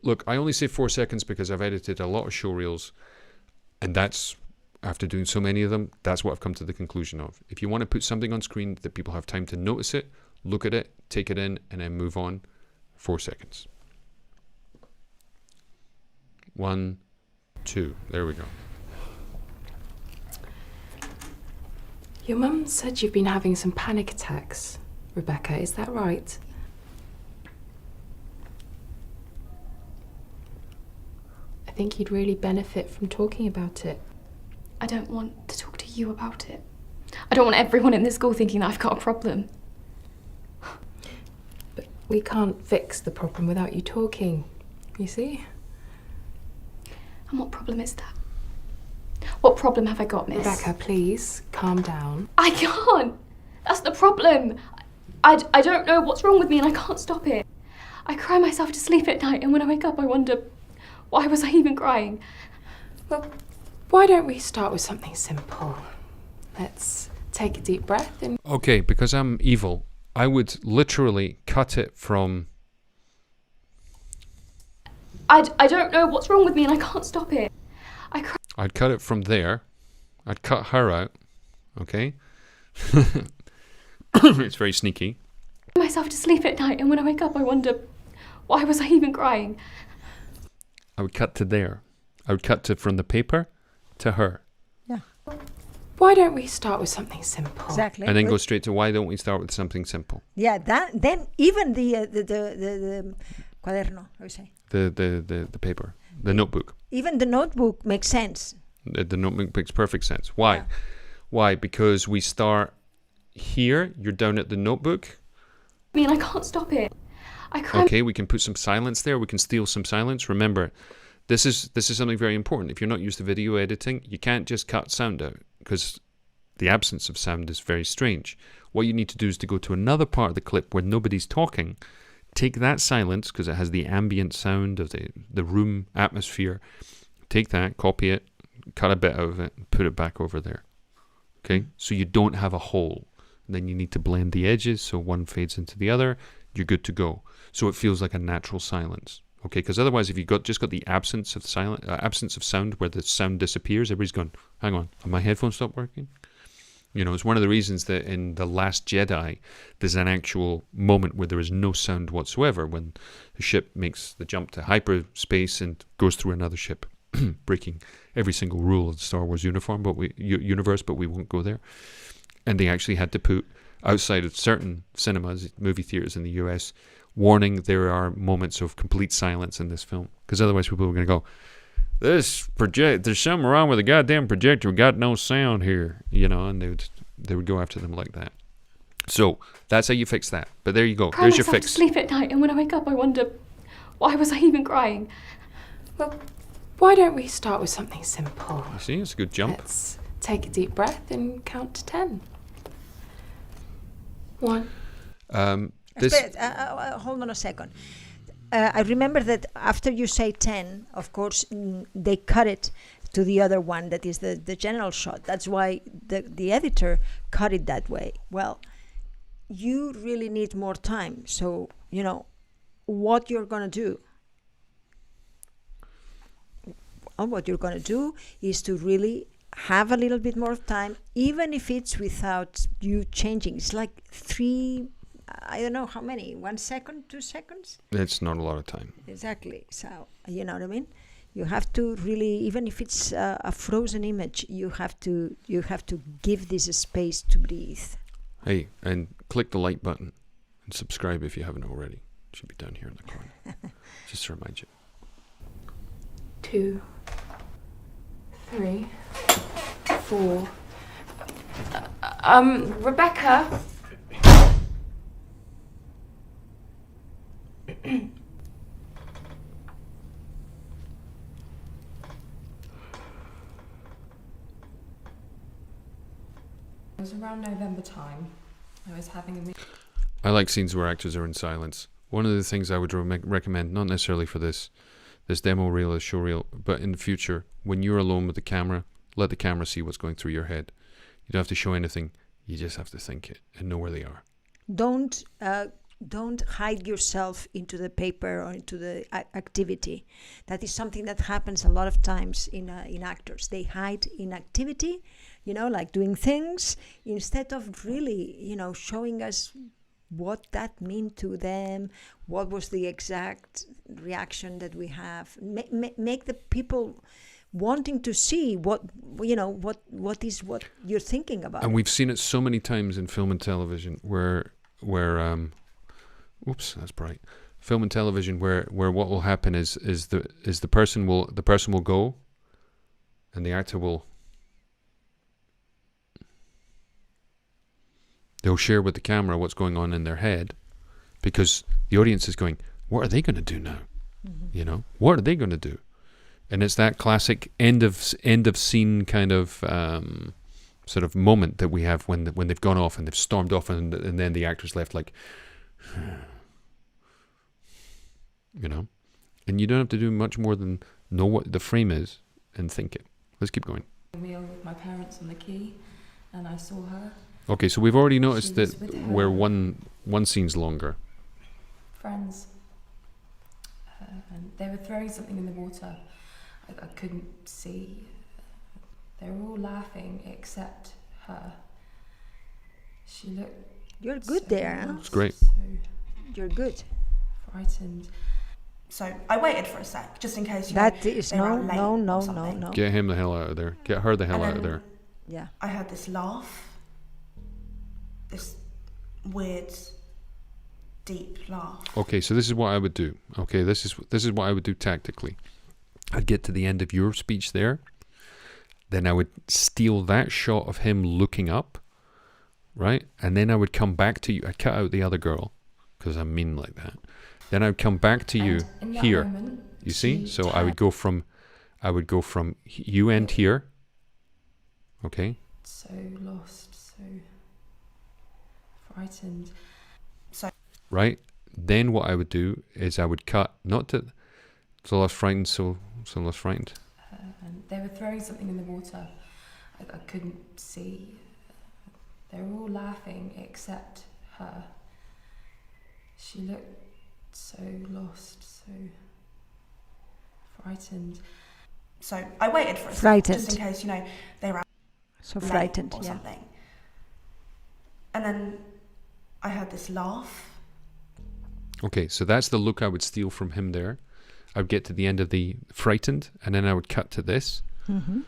Look, I only say 4 seconds because I've edited a lot of show reels, and that's, after doing so many of them, that's what I've come to the conclusion of. If you want to put something on screen that people have time to notice it, look at it, take it in, and then move on, 4 seconds. 1, 2. There we go. Your mum said you've been having some panic attacks, Rebecca, is that right? I think you'd really benefit from talking about it. I don't want to talk to you about it. I don't want everyone in this school thinking that I've got a problem. But we can't fix the problem without you talking, you see? And what problem is that? What problem have I got, miss? Rebecca, please, calm down. I can't! That's the problem. I don't know what's wrong with me and I can't stop it. I cry myself to sleep at night and when I wake up I wonder, why was I even crying? Well, why don't we start with something simple? Let's take a deep breath and... Okay, because I'm evil, I would literally cut it from... I don't know what's wrong with me and I can't stop it. I'd cut it from there. I'd cut her out. Okay? It's very sneaky. I cry myself to sleep at night and when I wake up I wonder, why was I even crying? I would cut to there. I would cut to from the paper to her. Yeah. Why don't we start with something simple? Exactly. And then go straight to why don't we start with something simple? Yeah, then even the cuaderno, how you say? The paper. The notebook. Even the notebook makes sense. The notebook makes perfect sense. Why? Yeah. Why? Because we start here. You're down at the notebook. I mean, I can't stop it. I cry. Okay, we can put some silence there. We can steal some silence. Remember, this is something very important. If you're not used to video editing, you can't just cut sound out because the absence of sound is very strange. What you need to do is to go to another part of the clip where nobody's talking. Take that silence because it has the ambient sound of the room atmosphere. Take that, copy it, cut a bit out of it, and put it back over there. Okay? So you don't have a hole. And then you need to blend the edges so one fades into the other. You're good to go. So it feels like a natural silence. Okay? Because otherwise, if you've just got the absence of sound where the sound disappears, everybody's going, hang on, have my headphones stopped working? You know, it's one of the reasons that in The Last Jedi, there's an actual moment where there is no sound whatsoever when the ship makes the jump to hyperspace and goes through another ship, breaking every single rule of the Star Wars universe, but we won't go there. And they actually had to put, outside of certain cinemas, movie theaters in the US, warning there are moments of complete silence in this film. Because otherwise people are going to go, there's something wrong with the goddamn projector. We got no sound here, you know, and they would go after them like that. So that's how you fix that. But there you go. There's your fix. I sleep at night, and when I wake up, I wonder, why was I even crying? Well, why don't we start with something simple? You see, it's a good jump. Let's take a deep breath and count to 10. 1. Hold on a second. I remember that after you say 10, of course, they cut it to the other one that is the general shot. That's why the editor cut it that way. Well, you really need more time. So, you know, what you're going to do. And what you're going to do is to really have a little bit more time, even if it's without you changing. It's like 3... I don't know how many, 1 second, 2 seconds? It's not a lot of time. Exactly. So, you know what I mean? You have to really, even if it's a frozen image, you have to give this a space to breathe. Hey, and click the like button and subscribe if you haven't already. It should be down here in the corner. Just to remind you. 2, 3, 4. Rebecca, It was around November time. I was having a meal. I like scenes where actors are in silence. One of the things I would recommend, not necessarily for this demo reel, this show reel, but in the future, when you're alone with the camera, let the camera see what's going through your head. You don't have to show anything. You just have to think it and know where they are. Don't hide yourself into the paper or into the activity. That is something that happens a lot of times in actors. They hide in activity, like doing things, instead of really, showing us what that meant to them, what was the exact reaction that we have. Make the people wanting to see what you're thinking about. And we've seen it so many times in film and television where oops, that's bright. Film and television where what will happen is the person will go, and the actor they'll share with the camera what's going on in their head, because the audience is going, what are they going to do now? Mm-hmm. What are they going to do? And it's that classic end of scene kind of sort of moment that we have when they've gone off and they've stormed off, and then the actor's left like, and you don't have to do much more than know what the frame is and think it. Let's keep going. A meal with my parents on the quay, and I saw her. Okay, so we've already noticed She that was with her where one scene's longer. friends, and they were throwing something in the water. I couldn't see. They were all laughing except her. She looked. You're good there, huh? It's great. So You're good. frightened. So I waited for a sec, just in case That is they were out late or no. something. Get him the hell out of there. Get her the hell And out of then there. Yeah. I heard this laugh. This weird, deep laugh. Okay, so this is what I would do. Okay, this is what I would do tactically. I'd get to the end of your speech there. Then I would steal that shot of him looking up, right? And then I would come back to you. I'd cut out the other girl, because I'm mean like that. Then I'd come back to you And in that here. moment, You see? she So I would go from you end here. Okay? so lost, so frightened. Right? Then what I would do is I would cut, not to so less frightened, so less frightened. And they were throwing something in the water. I couldn't see. They were all laughing except her. She looked so lost, so frightened. So I waited for a Frightened. sec, just in case they were out So late frightened, or yeah. something. And then I heard this laugh. Okay, so that's the look I would steal from him there. I would get to the end of the frightened, and then I would cut to this. Mm-hmm.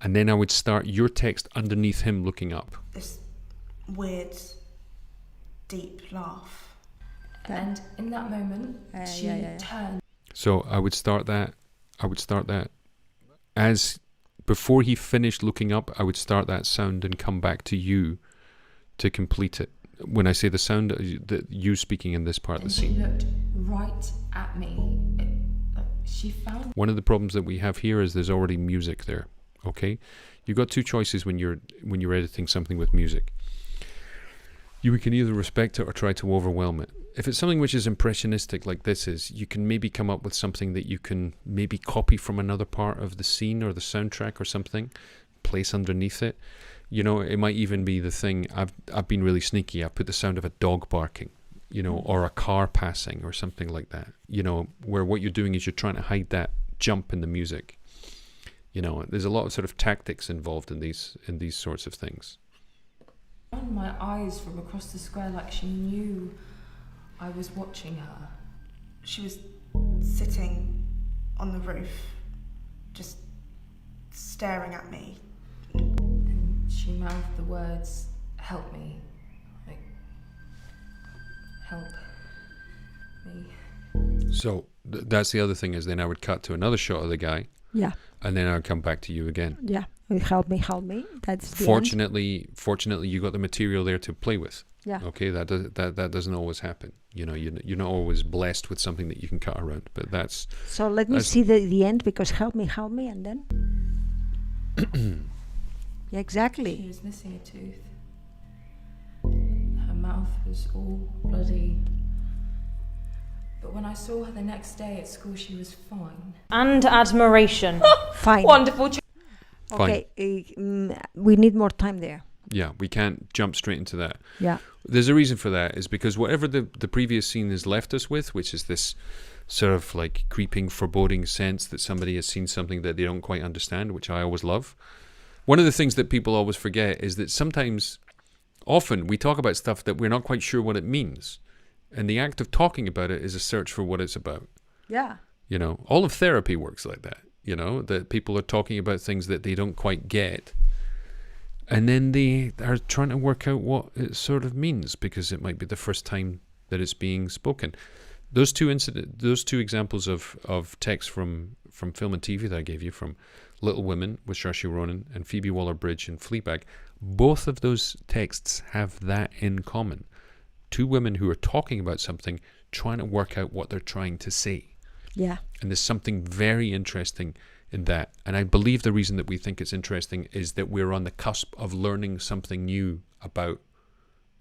And then I would start your text underneath him looking up. This weird, deep laugh. And in that moment, she yeah. turned. So I would start that as before he finished looking up, I would start that sound and come back to you to complete it. When I say the sound, that you speaking in this part of And the she scene. looked right at me. She found. One of the problems that we have here is there's already music there. Okay, you've got two choices when you're editing something with music. You can either respect it or try to overwhelm it. If it's something which is impressionistic like this is, you can maybe come up with something that you can maybe copy from another part of the scene or the soundtrack or something, place underneath it. It might even be the thing, I've been really sneaky, I put the sound of a dog barking, or a car passing or something like that, where what you're doing is you're trying to hide that jump in the music. There's a lot of sort of tactics involved in these sorts of things. Found my eyes from across the square like she knew I was watching her. She was sitting on the roof, just staring at me. And she mouthed the words, "Help me." Like, help me. So that's the other thing is then I would cut to another shot of the guy. Yeah. And then I would come back to you again. Yeah. Help me. That's the end. Fortunately, you got the material there to play with. Yeah. Okay, that doesn't always happen. You know, you're not always blessed with something that you can cut around. But that's. So let me see the end, because help me, and then. Yeah, exactly. She was missing a tooth. Her mouth was all bloody. But when I saw her the next day at school, she was fine. And admiration. Fine. Wonderful. Okay, we need more time there. Yeah, we can't jump straight into that. Yeah. There's a reason for that, is because whatever the previous scene has left us with, which is this sort of like creeping, foreboding sense that somebody has seen something that they don't quite understand, which I always love. One of the things that people always forget is that often we talk about stuff that we're not quite sure what it means. And the act of talking about it is a search for what it's about. Yeah. You know, all of therapy works like that, you know, that people are talking about things that they don't quite get. And then they are trying to work out what it sort of means, because it might be the first time that it's being spoken. Those two examples of text from film and TV that I gave you, from Little Women with Saoirse Ronan and Phoebe Waller-Bridge in Fleabag, both of those texts have that in common. Two women who are talking about something, trying to work out what they're trying to say. Yeah. And there's something very interesting in that. And I believe the reason that we think it's interesting is that we're on the cusp of learning something new about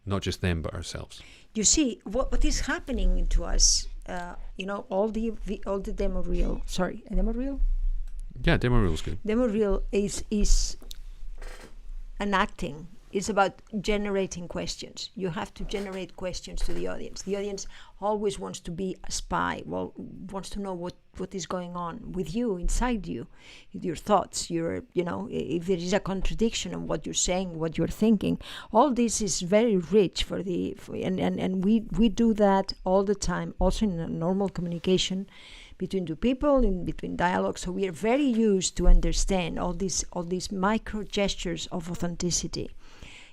not just them, but ourselves. You see, what is happening to us, you know, all the demo reel, demo reel? Yeah, demo reel is good. Demo reel is an acting. It's about generating questions. You have to generate questions to the audience. The audience always wants to be a spy, wants to know what is going on with you, inside you, your thoughts, if there is a contradiction in what you're saying, what you're thinking. All this is very rich and we do that all the time, also in a normal communication between two people, in between dialogue. So we are very used to understand all these micro gestures of authenticity.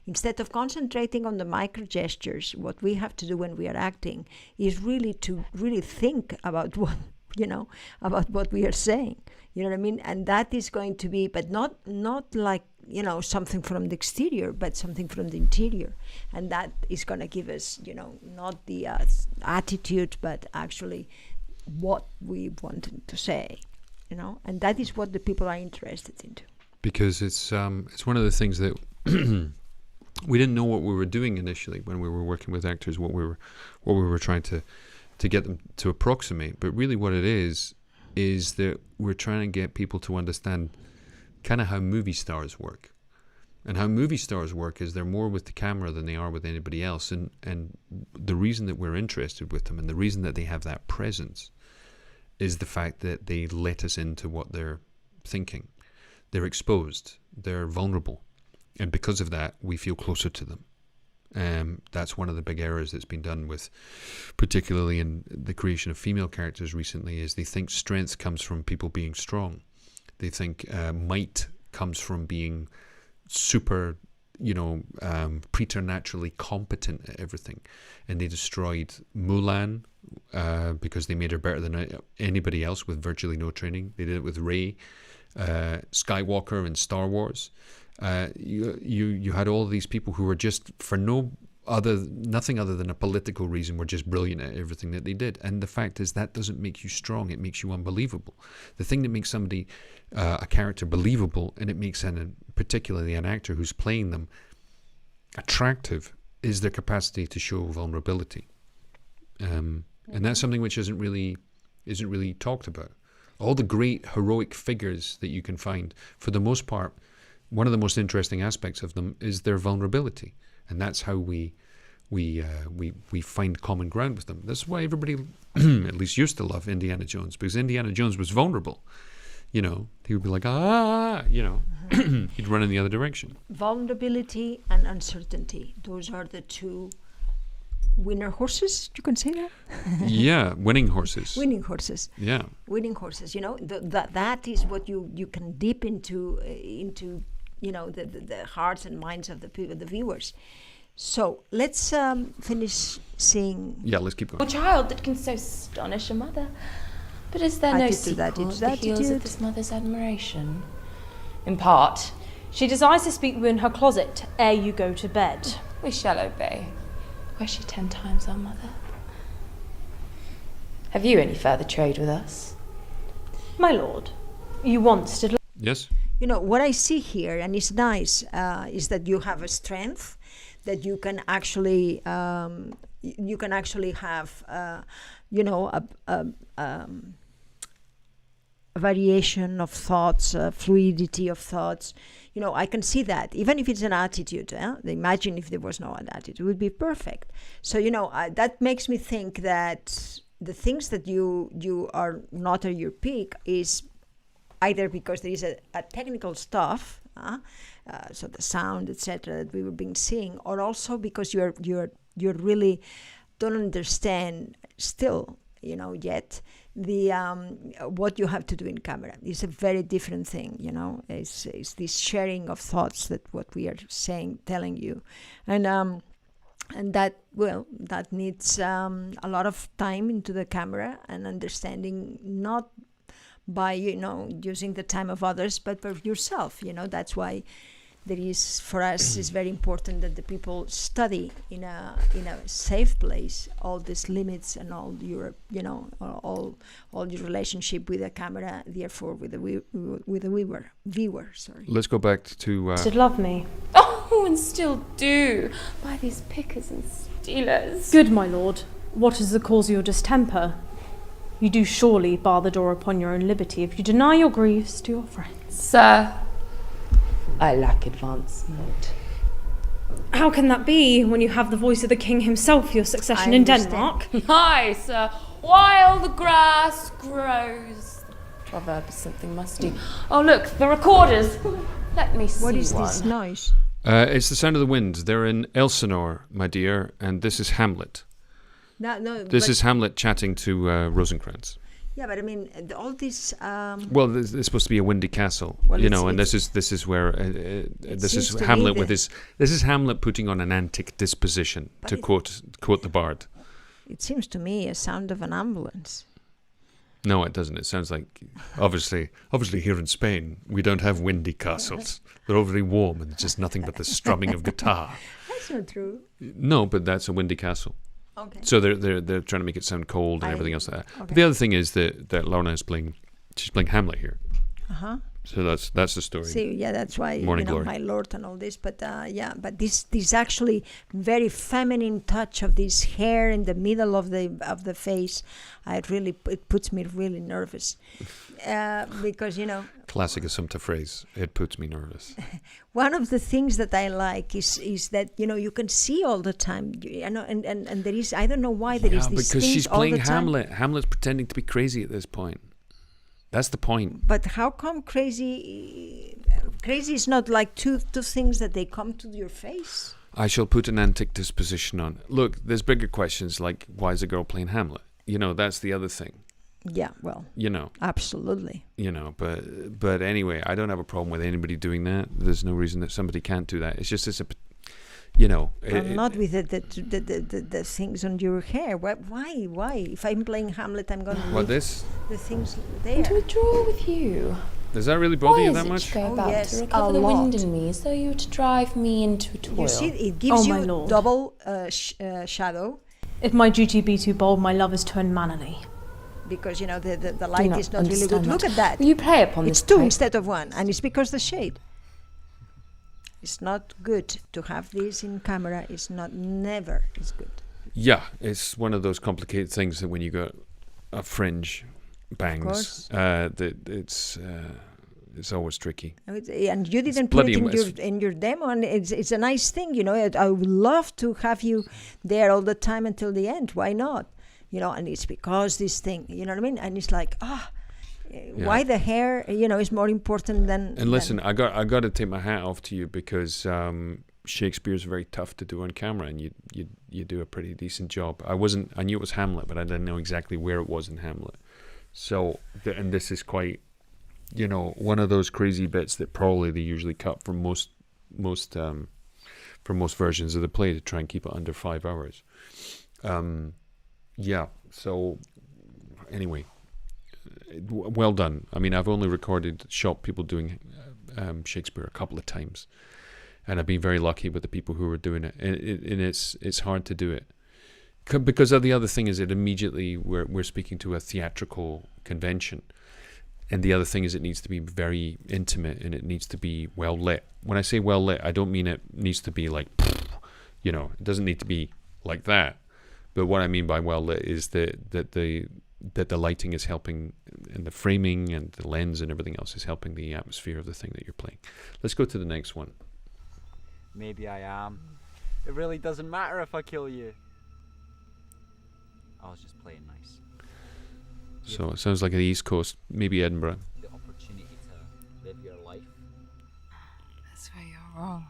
Instead of concentrating on the micro gestures, what we have to do when we are acting is really to think about what we are saying. You know what I mean? And that is going to be, but not like, something from the exterior, but something from the interior. And that is going to give us, not the attitude, but actually what we wanted to say, and that is what the people are interested in. Because it's one of the things that we didn't know what we were doing initially when we were working with actors, what we were trying to get them to approximate. But really what it is that we're trying to get people to understand kind of how movie stars work. And how movie stars work is they're more with the camera than they are with anybody else. And the reason that we're interested with them and the reason that they have that presence is the fact that they let us into what they're thinking. They're exposed. They're vulnerable. And because of that, we feel closer to them. That's one of the big errors that's been done with, particularly in the creation of female characters recently, is they think strength comes from people being strong. They think might comes from being super, preternaturally competent at everything. And they destroyed Mulan because they made her better than anybody else with virtually no training. They did it with Rey, Skywalker in Star Wars. You had all these people who were just for nothing other than a political reason were just brilliant at everything that they did. And the fact is that doesn't make you strong, it makes you unbelievable. The thing that makes somebody a character believable, and it makes particularly an actor who's playing them attractive, is their capacity to show vulnerability. And that's something which isn't really talked about. All the great heroic figures that you can find, for the most part, one of the most interesting aspects of them is their vulnerability, and that's how we find common ground with them. That's why everybody, at least used to love Indiana Jones, because Indiana Jones was vulnerable. He would be like, he'd run in the other direction. Vulnerability and uncertainty; those are the two winner horses. You can say that. Yeah, winning horses. Winning horses. Yeah. Winning horses. That is what you can dip into the hearts and minds of the viewers. So let's finish seeing. Yeah, let's keep going. A child that can so astonish a mother, but is there no sequel at the heels of this mother's admiration? In part, She desires to speak with you in her closet ere you go to bed. We shall obey. Were she 10 times our mother? Have you any further trade with us? My lord, you once did... Yes? You know, what I see here, and it's nice, is that you have a strength, that you can actually have, you know, a variation of thoughts, fluidity of thoughts. You know, I can see that, even if it's an attitude. Imagine if there was no attitude, it would be perfect. So, you know, that makes me think that the things that you are not at your peak is either because there is a technical stuff, so the sound, etc., that we were being seeing, or also because you're really don't understand still, you know, yet the what you have to do in camera is a very different thing. You know, it's this sharing of thoughts that what we are telling you, and that that needs a lot of time into the camera and understanding, not by, you know, using the time of others, but for yourself. You know, that's why there is, for us, is very important that the people study in a safe place all these limits and all your, you know, all your relationship with the camera, therefore with the viewer. Sorry. Let's go back to... Did love me. Oh, and still do, by these pickers and stealers. Good, my lord. What is the cause of your distemper? You do surely bar the door upon your own liberty if you deny your griefs to your friends. Sir, I lack advancement. How can that be when you have the voice of the king himself for your succession in Denmark? Aye, sir, while the grass grows. Proverb is something musty. Oh, look, the recorders. Let me see What is one. this noise? it's the sound of the wind. They're in Elsinore, my dear, and this is Hamlet. No, This is Hamlet chatting to Rosencrantz. Yeah, but I mean, all this. Well, this is supposed to be a windy castle, Well, you know, and this is where this is Hamlet with his. This is Hamlet putting on an antic disposition, to quote the bard. It seems to me a sound of an ambulance. No, it doesn't. It sounds like obviously here in Spain we don't have windy castles. They're all very warm and it's just nothing but the strumming of guitar. That's not true. No, but that's a windy castle. Okay. So they're trying to make it sound cold and everything else like that. Okay. But the other thing is that Lorna is she's playing Hamlet here. Uh-huh. So that's the story. See, yeah, that's why, Morning you know, Glory. my lord and all this. But but this actually very feminine touch of this hair in the middle of the face, it puts me really nervous, because, you know. Classic Assumpta phrase. It puts me nervous. One of the things that I like is that, you know, you can see all the time, you know, and there is, I don't know why there is this because things she's all playing the time. Hamlet. Hamlet's pretending to be crazy at this point. That's the point. But how come crazy is not like two things that they come to your face? I shall put an antic disposition on. Look, there's bigger questions like, why is a girl playing Hamlet? You know, that's the other thing. Yeah, well, You know, absolutely. you know, but anyway, I don't have a problem with anybody doing that. There's no reason that somebody can't do that. It's just you know. Not with the things on your hair. Why? If I'm playing Hamlet, I'm going to What, this? the things there. To withdraw with you. Does that really bother Why you is that it much? to go Oh, about yes, to a recover the lot. wind in me, so you were to drive me into a toil? You see, it gives my you lord. double shadow, If my duty be too bold, my love is too unmannerly. because, you know, the Do light not is not really good. understand Look that. at that. Will you play upon It's this two type? instead of one, and it's because the shade. It's not good to have this in camera. It's never is good. Yeah, it's one of those complicated things that when you got a fringe bangs, course. that it's always tricky. And you didn't put bloody it mess. in your demo, and it's a nice thing, you know. I would love to have you there all the time until the end. Why not? You know, and it's because this thing, you know what I mean? And it's like, why the hair, you know, is more important than. And listen, I got to take my hat off to you because Shakespeare's very tough to do on camera, and you do a pretty decent job. I knew it was Hamlet, but I didn't know exactly where it was in Hamlet. So, and this is quite, you know, one of those crazy bits that probably they usually cut from most versions of the play to try and keep it under 5 hours. Yeah. So, anyway. Well done. I mean, I've only shot people doing Shakespeare a couple of times, and I've been very lucky with the people who are doing it. And it's hard to do it because the other thing is that immediately we're speaking to a theatrical convention, and the other thing is it needs to be very intimate and it needs to be well lit. When I say well lit, I don't mean it needs to be like, you know, it doesn't need to be like that. But what I mean by well lit is that the lighting is helping, and the framing and the lens and everything else is helping the atmosphere of the thing that you're playing. Let's go to the next one. Maybe I am. It really doesn't matter if I kill you. I was just playing nice. So it sounds like the East Coast, maybe Edinburgh. The opportunity to live your life. That's where you're wrong.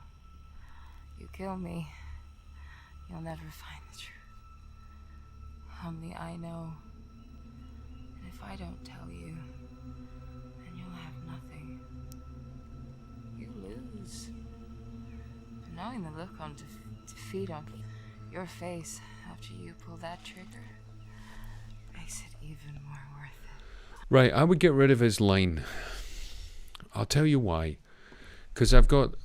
You kill me, you'll never find the truth. Only I know. And if I don't tell you, then you'll have nothing. You lose. And knowing the look on defeat on your face after you pull that trigger makes it even more worth it. Right, I would get rid of his line. I'll tell you why. Because I've got,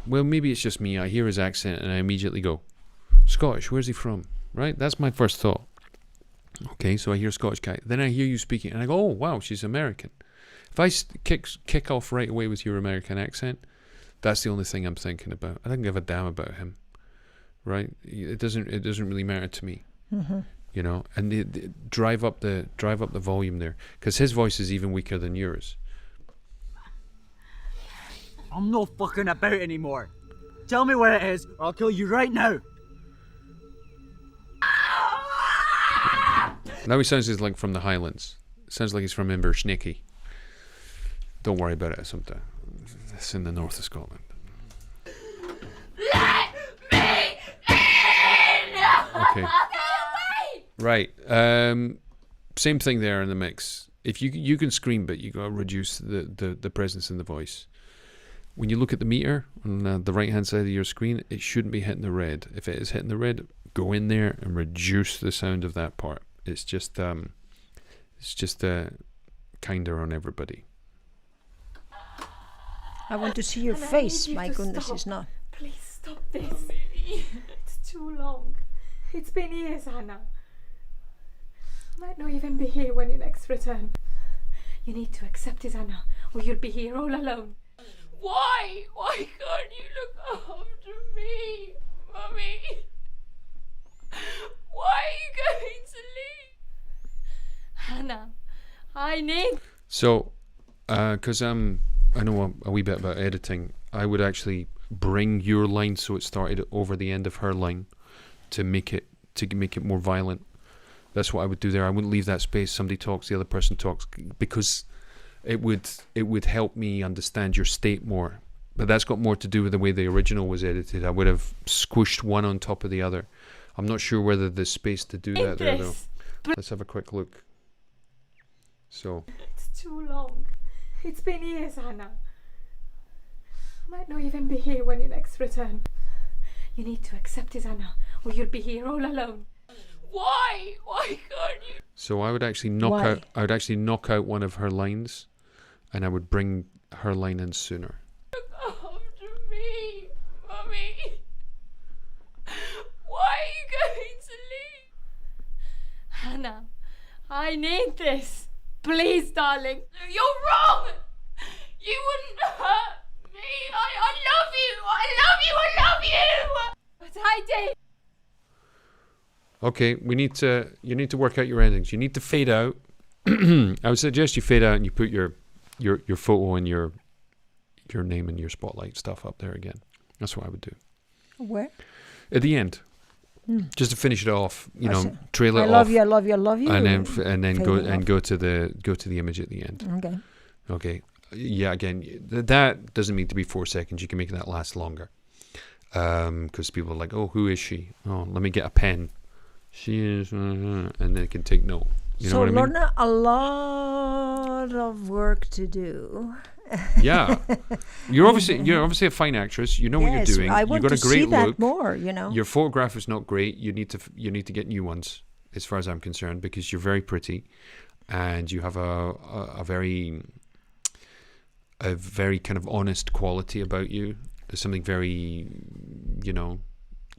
well, maybe it's just me. I hear his accent and I immediately go, Scottish, where's he from? Right? That's my first thought. Okay, so I hear Scottish guy. Then I hear you speaking and I go, oh, wow, she's American. If I kick off right away with your American accent, that's the only thing I'm thinking about. I don't give a damn about him. Right? It doesn't really matter to me. Mm-hmm. You know, and drive up the volume there, because his voice is even weaker than yours. I'm not fucking about anymore. Tell me where it is, or I'll kill you right now. Now he sounds like from the Highlands. Sounds like he's from Invershnicky. Don't worry about it, Assumpta. It's in the north of Scotland. Let me in! Okay. Right. Same thing there in the mix. If you can scream, but you gotta reduce the presence in the voice. When you look at the meter on the right hand side of your screen, it shouldn't be hitting the red. If it is hitting the red, go in there and reduce the sound of that part. It's just kinder on everybody. I want to see your And I face. need you My to goodness, stop. it's not. Please stop this. It's too long. It's been years, Anna. I might not even be here when you next return. You need to accept it, Anna, or you'll be here all alone. Why? Why can't you look after me, Mummy? Why are you going to leave? Anna, I need... So, because I know a wee bit about editing, I would actually bring your line so it started over the end of her line to make it more violent. That's what I would do there. I wouldn't leave that space. Somebody talks, the other person talks, because it would help me understand your state more. But that's got more to do with the way the original was edited. I would have squished one on top of the other. I'm not sure whether there's space to do that there, though. Let's have a quick look. So. It's too long. It's been years, Anna. I might not even be here when you next return. You need to accept it, Anna, or you'll be here all alone. Why? Why can't you? So I would actually knock out one of her lines, and I would bring her line in sooner. Look after me, Mummy. Why are you going to leave? Anna, I need this. Please, darling. You're wrong. You wouldn't hurt me. I love you. I love you. I love you. But I did. Okay, you need to work out your endings. You need to fade out. I would suggest you fade out and you put your photo and your name and your spotlight stuff up there again. That's what I would do. Where? At the end. Just to finish it off, trail it I off. love you, I love you, I love you. And then go to the image at the end. Okay. Okay. Yeah, again, that doesn't need to be 4 seconds. You can make that last longer. Because people are like, oh, who is she? Oh, let me get a pen. She is, and they can take note. You know what I mean? Lorna, a lot of work to do. Yeah, you're obviously a fine actress. You know what you're doing. I You've want got to a great see that look. more. Your photograph is not great. You need to get new ones, as far as I'm concerned, because you're very pretty, and you have a very a very kind of honest quality about you. There's something very, you know,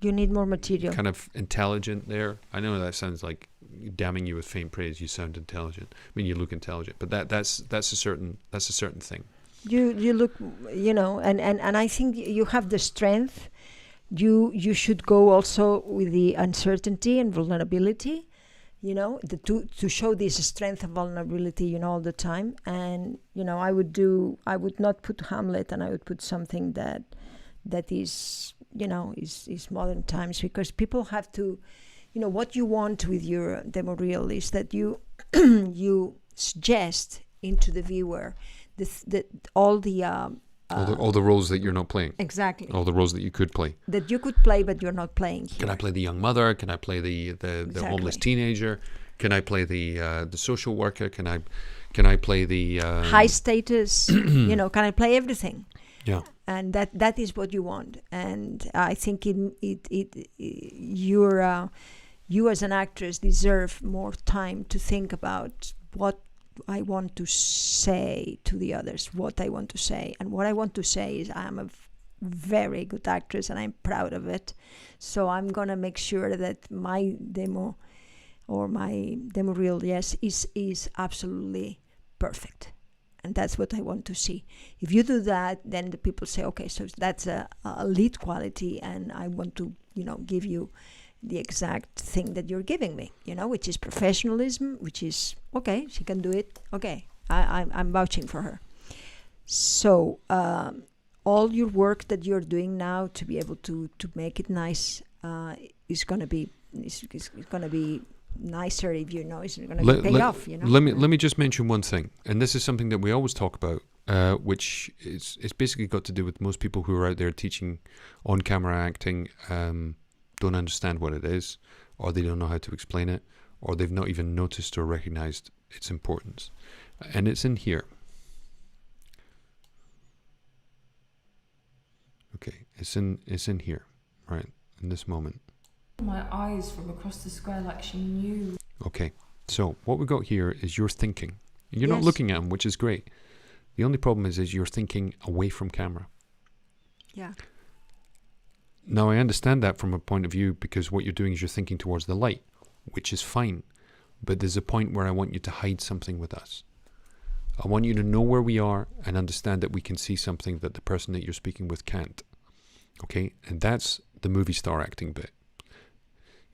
You need more material. kind of intelligent there. I know that sounds like damning you with faint praise. You sound intelligent. I mean, you look intelligent, but that's a certain thing. You look, you know, and I think you have the strength. You should go also with the uncertainty and vulnerability, you know, to show this strength and vulnerability, you know, all the time. And you know, I would not put Hamlet, and I would put something that is, you know, is modern times, because people have to, you know, what you want with your demo reel is that you you suggest into the viewer all the roles that you're not playing. Exactly. All the roles that you could play. That you could play, but you're not playing here. Can I play the young mother? Can I play the Exactly. homeless teenager? Can I play the social worker? Can I play the high status? You know, can I play everything? Yeah. And that is what you want. And I think you as an actress deserve more time to think about what I want to say to the others, what I want to say. And what I want to say is I'm a very good actress and I'm proud of it. So I'm going to make sure that my demo or my demo reel, yes, is absolutely perfect. And that's what I want to see. If you do that, then the people say, okay, so that's a lead quality, and I want to, you know, give you the exact thing that you're giving me, you know, which is professionalism, which is, okay, she can do it. Okay, I'm vouching for her. So all your work that you're doing now to be able to make it nice is going to be nicer if you know it's going to pay off. You know. Let me just mention one thing, and this is something that we always talk about, which is basically got to do with most people who are out there teaching on-camera acting. Don't understand what it is, or they don't know how to explain it, or they've not even noticed or recognized its importance. And it's in here. Okay, it's in here, right, in this moment. My eyes from across the square like she knew. Okay, so what we've got here is you're thinking. You're not Yes. looking at him, which is great. The only problem is you're thinking away from camera. Yeah. Now, I understand that from a point of view, because what you're doing is you're thinking towards the light, which is fine. But there's a point where I want you to hide something with us. I want you to know where we are and understand that we can see something that the person that you're speaking with can't. Okay? And that's the movie star acting bit.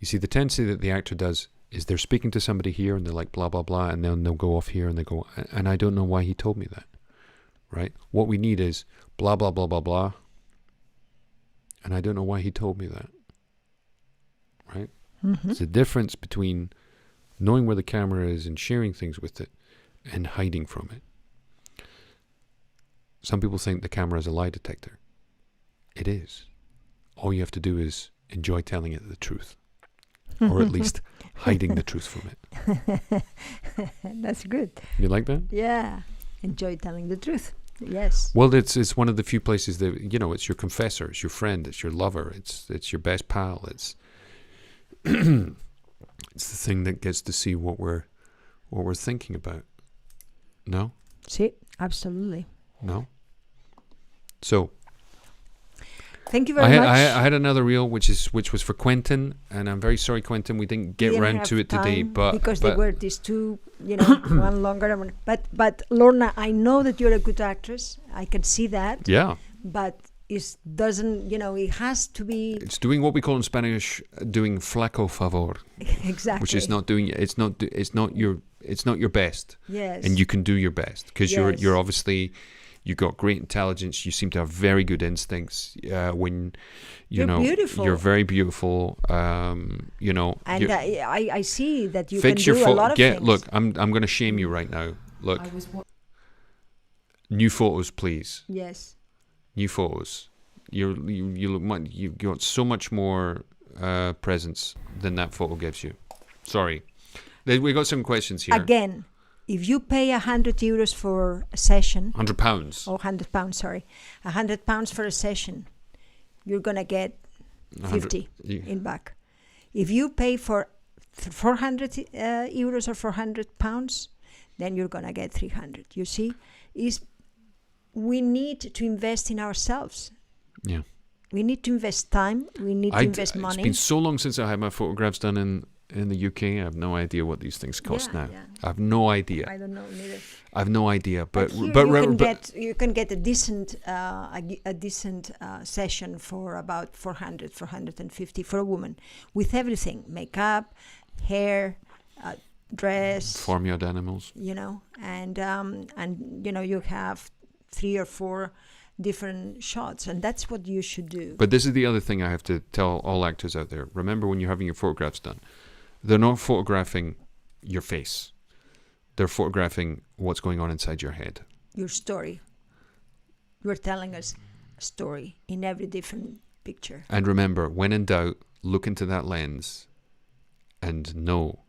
You see, the tendency that the actor does is they're speaking to somebody here and they're like, blah, blah, blah, and then they'll go off here and they go, and I don't know why he told me that. Right? What we need is blah, blah, blah, blah, blah. And I don't know why he told me that. Right? Mm-hmm. It's the difference between knowing where the camera is and sharing things with it and hiding from it. Some people think the camera is a lie detector. It is. All you have to do is enjoy telling it the truth. Or at least hiding the truth from it. That's good. You like that? Yeah. Enjoy telling the truth. Yes. Well, it's one of the few places that, you know, it's your confessor, it's your friend, it's your lover, it's your best pal, it's it's the thing that gets to see what we're thinking about. No? See, absolutely. No? So thank you very much. I had another reel which was for Quentin, and I'm very sorry, Quentin, we didn't get round to it today, but there were these two, you know, one longer. But Lorna, I know that you're a good actress. I can see that. yeah, But it doesn't, you know, it has to be it's doing what we call in Spanish doing flaco favor, exactly. which is not doing it's not your best. Yes. And you can do your best because Yes. you're obviously. You've got great intelligence. You seem to have very good instincts. When You're know beautiful. you're very beautiful. You know, And I see that you fix can your do a lot of things. Look, I'm going to shame you right now. Look, new photos, please. Yes. New photos. You look. You've got so much more presence than that photo gives you. Sorry, we got some questions here. Again, if you pay €100 for a session, £100. or £100, sorry, £100 for a session, you're gonna get 50 in back. If you pay for €400 or £400, then you're gonna get 300. You see, is we need to invest in ourselves. Yeah. We need to invest time. We need to invest money. It's been so long since I had my photographs done in the UK. I have no idea what these things cost now. Yeah. I have no idea. I don't know neither. I have no idea. But you can get a decent session for about 450 for a woman, with everything: makeup, hair, dress, farmyard animals. And you have 3 or 4 different shots, and that's what you should do. But this is the other thing I have to tell all actors out there. Remember, when you're having your photographs done, they're not photographing your face. They're photographing what's going on inside your head. Your story. You're telling us a story in every different picture. And remember, when in doubt, look into that lens and know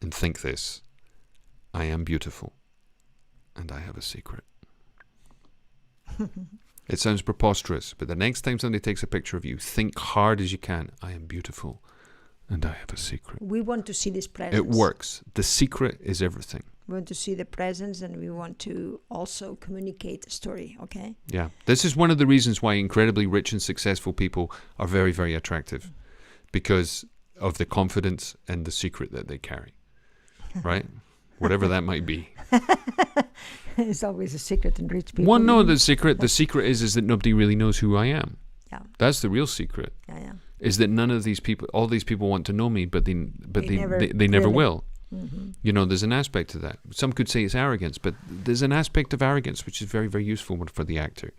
and think this: I am beautiful and I have a secret. It sounds preposterous, but the next time somebody takes a picture of you, think hard as you can: I am beautiful and I have a secret. We want to see this presence. It works. The secret is everything. We want to see the presence, and we want to also communicate a story, okay? Yeah. This is one of the reasons why incredibly rich and successful people are very, very attractive, because of the confidence and the secret that they carry, right? Whatever that might be. It's always a secret in rich people. Well, no, the secret is that nobody really knows who I am. Yeah. That's the real secret. Yeah. Is that none of these people, all these people want to know me, but they never will. Mm-hmm. There's an aspect to that. Some could say it's arrogance, but there's an aspect of arrogance which is very, very useful for the actor.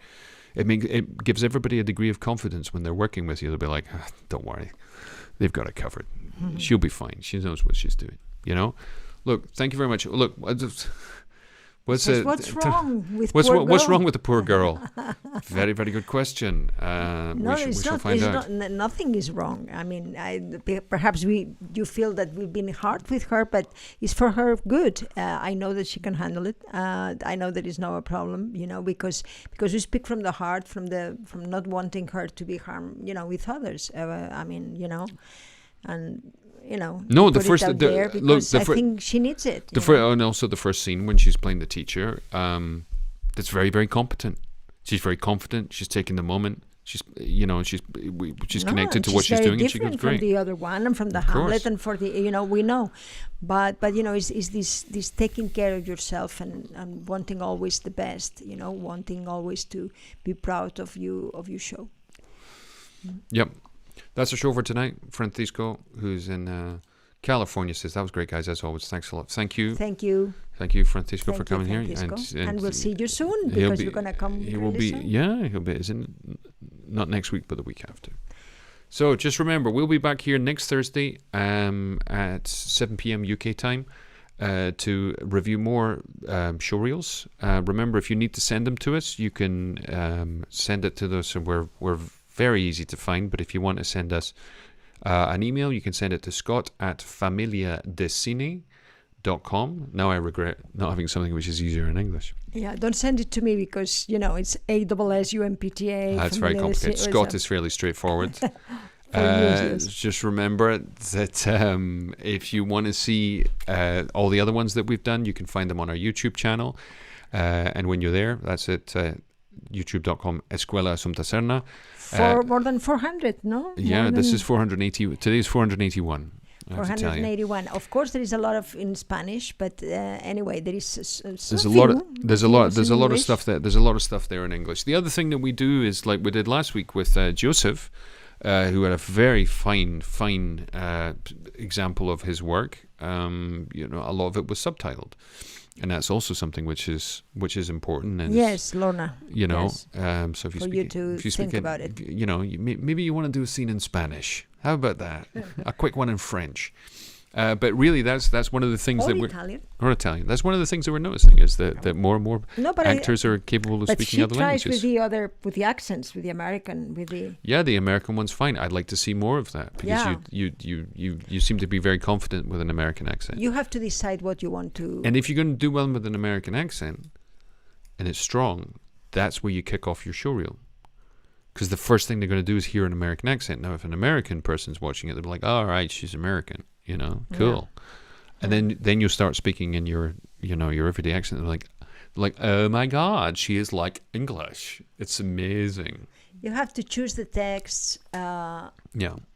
It gives everybody a degree of confidence when they're working with you. They'll be like, don't worry, they've got it covered. Mm-hmm. She'll be fine. She knows what she's doing. Look, thank you very much. Look, what's wrong with what's wrong with the poor girl? Very, very good question. We shall find out. Nothing is wrong. I mean, perhaps you feel that we've been hard with her, but it's for her good. I know that she can handle it. I know that it's not a problem, because we speak from the heart, from not wanting her to be harmed, with others. No, the first I think she needs it. And also the first scene when she's playing the teacher, that's very, very competent. She's very confident. She's taking the moment. She's connected to what she's doing, and she goes great. From the other one, and from the Hamlet, and for the we know, but is this taking care of yourself and wanting always the best, wanting always to be proud of your show. Yep. That's our show for tonight. Francisco, who's in California, says, that was great, guys, as always. Thanks a lot. Thank you. Thank you. Thank you, Francisco, for coming here. And we'll see you soon, because you're going to come soon. Yeah, he'll be. Not next week, but the week after. So just remember, we'll be back here next Thursday at 7 p.m. UK time to review more showreels. Remember, if you need to send them to us, you can send it to us, and we're very easy to find. But if you want to send us an email, you can send it to scott@familiadecine.com. Now I regret not having something which is easier in English. Yeah, don't send it to me, because it's ASSUMPTA. That's very complicated. Scott is fairly straightforward. Just remember that if you want to see all the other ones that we've done, you can find them on our YouTube channel. And when you're there, that's at youtube.com Escuela Assumpta Serna. For more than 400, no? Yeah, this is 480. Today's 481. 481. Of course, there is a lot of in Spanish, but anyway, there's a lot of stuff there. There's a lot of stuff there in English. The other thing that we do is, like we did last week with Joseph, who had a very fine example of his work. A lot of it was subtitled. And that's also something which is important. And yes, Lorna. Yes. So if you think about it, maybe you want to do a scene in Spanish. How about that? A quick one in French. But really, that's one of the things or Italian. That's one of the things that we're noticing, is that more and more actors are capable of speaking other languages. With the accents, with the American, the American one's fine. I'd like to see more of that, because you seem to be very confident with an American accent. You have to decide what you want to. And if you're going to do well with an American accent, and it's strong, that's where you kick off your showreel. Because the first thing they're going to do is hear an American accent. Now, if an American person's watching it, they'll be like, "All right, she's American." Cool. And then you start speaking in your everyday accent. They're like, like, oh my God, she is like English. It's amazing. You have to choose the texts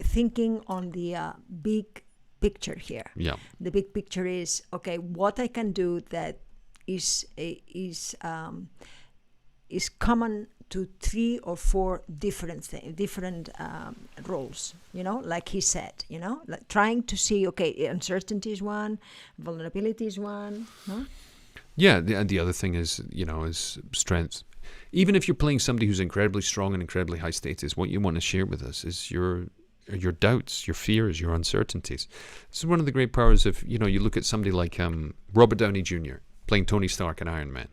thinking on the big picture here. Yeah. The big picture is, okay, what I can do that is common to 3 or 4 different roles, like he said, like trying to see, okay, uncertainty is one, vulnerability is one. Huh? Yeah, the other thing is, is strength. Even if you're playing somebody who's incredibly strong and incredibly high status, what you want to share with us is your doubts, your fears, your uncertainties. This is one of the great powers of, you look at somebody like Robert Downey Jr. playing Tony Stark in Iron Man.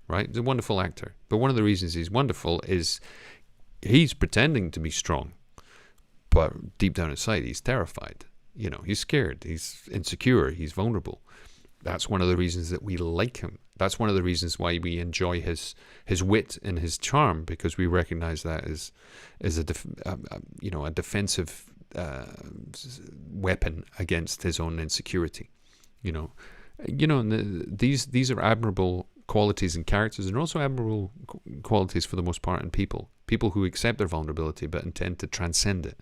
Right? He's a wonderful actor. But one of the reasons he's wonderful is he's pretending to be strong. But deep down inside, he's terrified. He's scared. He's insecure. He's vulnerable. That's one of the reasons that we like him. That's one of the reasons why we enjoy his wit and his charm, because we recognize that as a defensive weapon against his own insecurity. And these are admirable qualities and characters, and also admirable qualities for the most part in people who accept their vulnerability but intend to transcend it.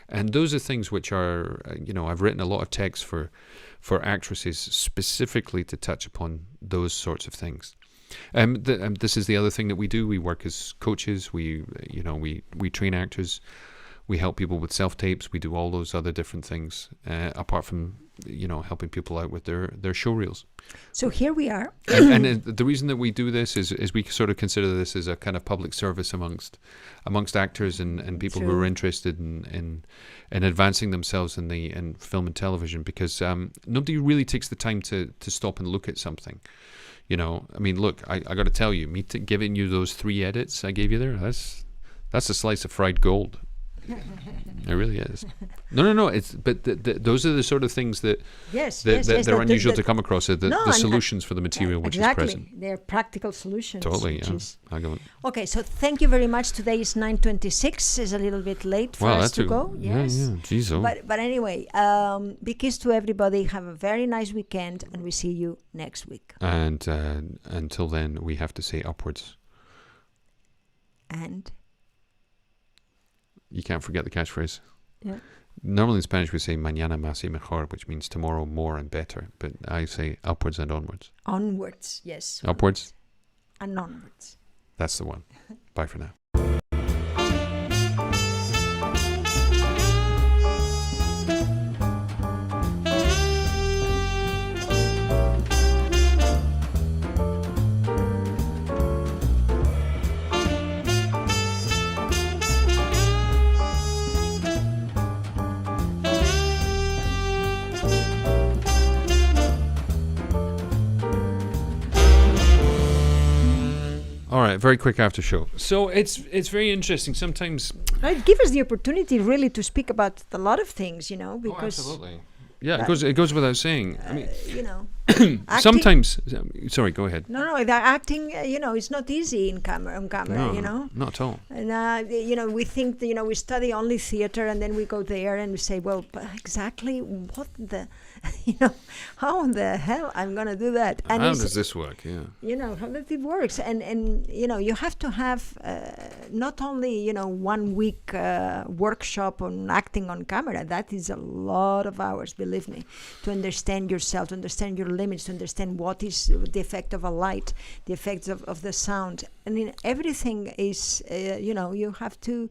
And those are things which are, I've written a lot of text for actresses specifically to touch upon those sorts of things. This is the other thing that we do. We work as coaches. We train actors. We help people with self-tapes. We do all those other different things, apart from, helping people out with their show reels. So here we are. and the reason that we do this is we sort of consider this as a kind of public service amongst actors and people who are interested in advancing themselves in film and television, because nobody really takes the time to stop and look at something. Look, I got to tell you, giving you those 3 edits I gave you there, that's a slice of fried gold. It really is. No. But those are the sort of things that are unusual to come across. The solutions for the material which is present. They're practical solutions. Totally. Yeah. Okay. So thank you very much. Today is 9:26. It's a little bit late for us to go. Yes. Yeah. Jeez. But anyway, big kiss to everybody. Have a very nice weekend, and we see you next week. And until then, we have to say upwards. And. You can't forget the catchphrase. Yeah. Normally in Spanish we say mañana más y mejor, which means tomorrow more and better. But I say upwards and onwards. Onwards, yes. Upwards. And onwards. That's the one. Bye for now. All right, very quick after show. So it's very interesting. Sometimes it gives us the opportunity really to speak about a lot of things, because absolutely. Yeah, it goes without saying. I mean, sometimes. Sorry, go ahead. No, the acting, it's not easy on camera. No, not at all. And we think that, we study only theater, and then we go there and we say, well, but exactly what the, how in the hell I'm gonna do that? And how does this work? Yeah. How does it works? And you have to have not only 1 week workshop on acting on camera. That is a lot of hours, believe me, to understand yourself, to understand your limits, to understand what is the effect of a light, the effects of the sound. I mean, everything is, you have to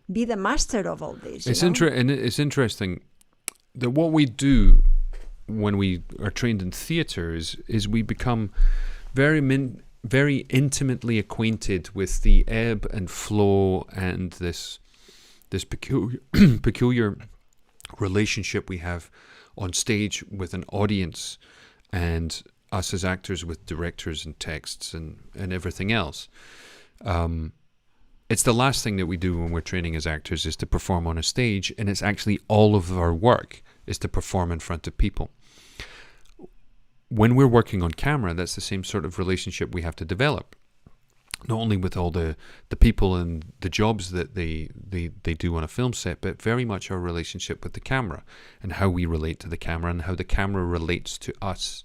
be the master of all this. It's interesting that what we do when we are trained in theatre is we become very intimately acquainted with the ebb and flow and this peculiar relationship we have on stage with an audience, and us as actors with directors and texts and everything else. It's the last thing that we do when we're training as actors is to perform on a stage, and it's actually all of our work is to perform in front of people. When we're working on camera, that's the same sort of relationship we have to develop, not only with all the people and the jobs that they do on a film set, but very much our relationship with the camera and how we relate to the camera and how the camera relates to us.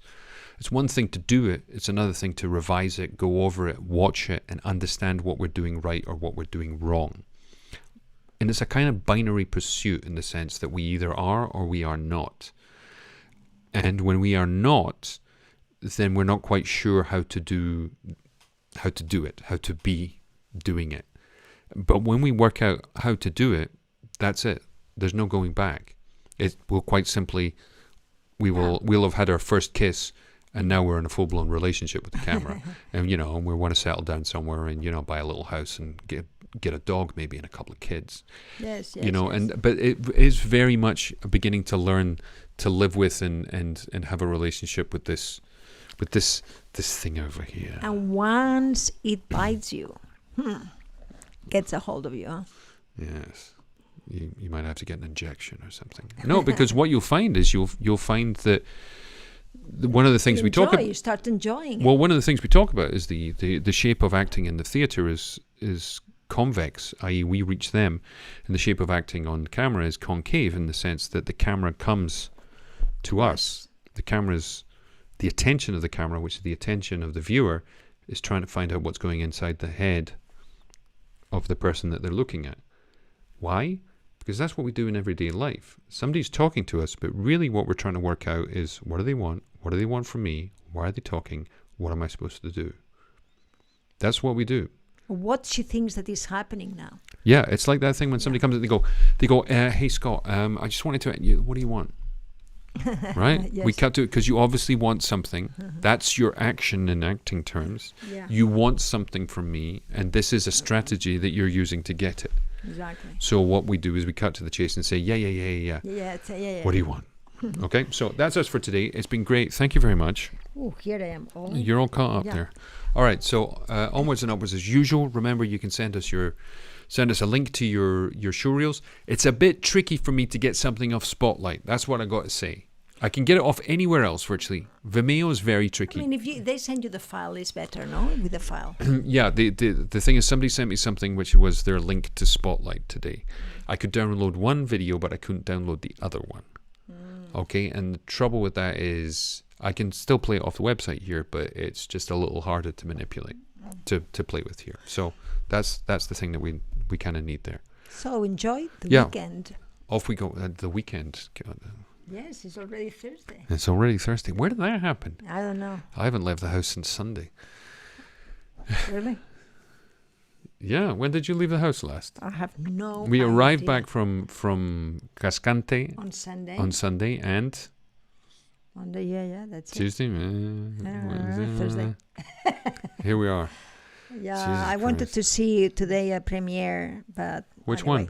It's one thing to do it. It's another thing to revise it, go over it, watch it, and understand what we're doing right or what we're doing wrong. And it's a kind of binary pursuit in the sense that we either are or we are not. And when we are not, then we're not quite sure how to do it, how to be doing it. But when we work out how to do it, that's it. There's no going back. It will quite simply, we'll have had our first kiss, and now we're in a full-blown relationship with the camera. And, you know, we want to settle down somewhere and, you know, buy a little house and get a dog maybe and a couple of kids. Yes, you know, yes. but it is very much beginning to learn to live with and have a relationship with this thing over here. And once it bites you, gets a hold of you, huh? Yes. You might have to get an injection or something. No, because what you'll find is you'll find that one of the things we talk about, you start enjoying it. well, one of the things we talk about is the shape of acting in the theatre is convex, i.e. we reach them, and the shape of acting on camera is concave in the sense that the camera comes to us. The camera's, the attention of the camera, which is the attention of the viewer, is trying to find out what's going inside the head of the person that they're looking at. Why? Because that's what we do in everyday life. Somebody's talking to us, but really what we're trying to work out is, what do they want? What do they want from me? Why are they talking? What am I supposed to do? That's what we do. What she thinks that is happening now. Yeah, it's like that thing when somebody comes in, they go, hey Scott, I just wanted to, what do you want? Right? Yes. We cut to it because you obviously want something. That's your action in acting terms. Yeah. You want something from me, and this is a strategy that you're using to get it. Exactly. So what we do is we cut to the chase and say, yeah. Yeah. What do you want? Okay, so that's us for today. It's been great. Thank you very much. Oh, here I am. Oh. You're all caught up there. All right, so onwards and upwards as usual. Remember, you can send us a link to your showreels. It's a bit tricky for me to get something off Spotlight. That's what I got to say. I can get it off anywhere else virtually. Vimeo is very tricky. I mean, if they send you the file, it's better, no? With the file. Yeah, the thing is, somebody sent me something which was their link to Spotlight today. I could download one video, but I couldn't download the other one. Okay, and the trouble with that is I can still play it off the website here, but it's just a little harder to manipulate, to play with here. So that's the thing that we kind of need there. So enjoy the weekend. Off we go. The weekend. Yes, it's already Thursday. It's already Thursday. Where did that happen? I don't know. I haven't left the house since Sunday. Really? Yeah, when did you leave the house last? I have no We arrived idea. back from Cascante On Sunday. on Sunday and Yeah, that's Tuesday. Thursday. Here we are. Yeah, Jesus I wanted Christ. to see today a premiere, but Which anyway,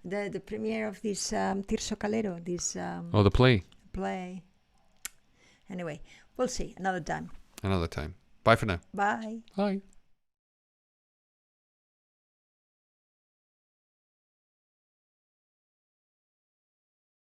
one? The premiere of this Tirso Calero, this Oh, the play. play. Anyway, we'll see another time. Another time. Bye for now. Bye. Bye.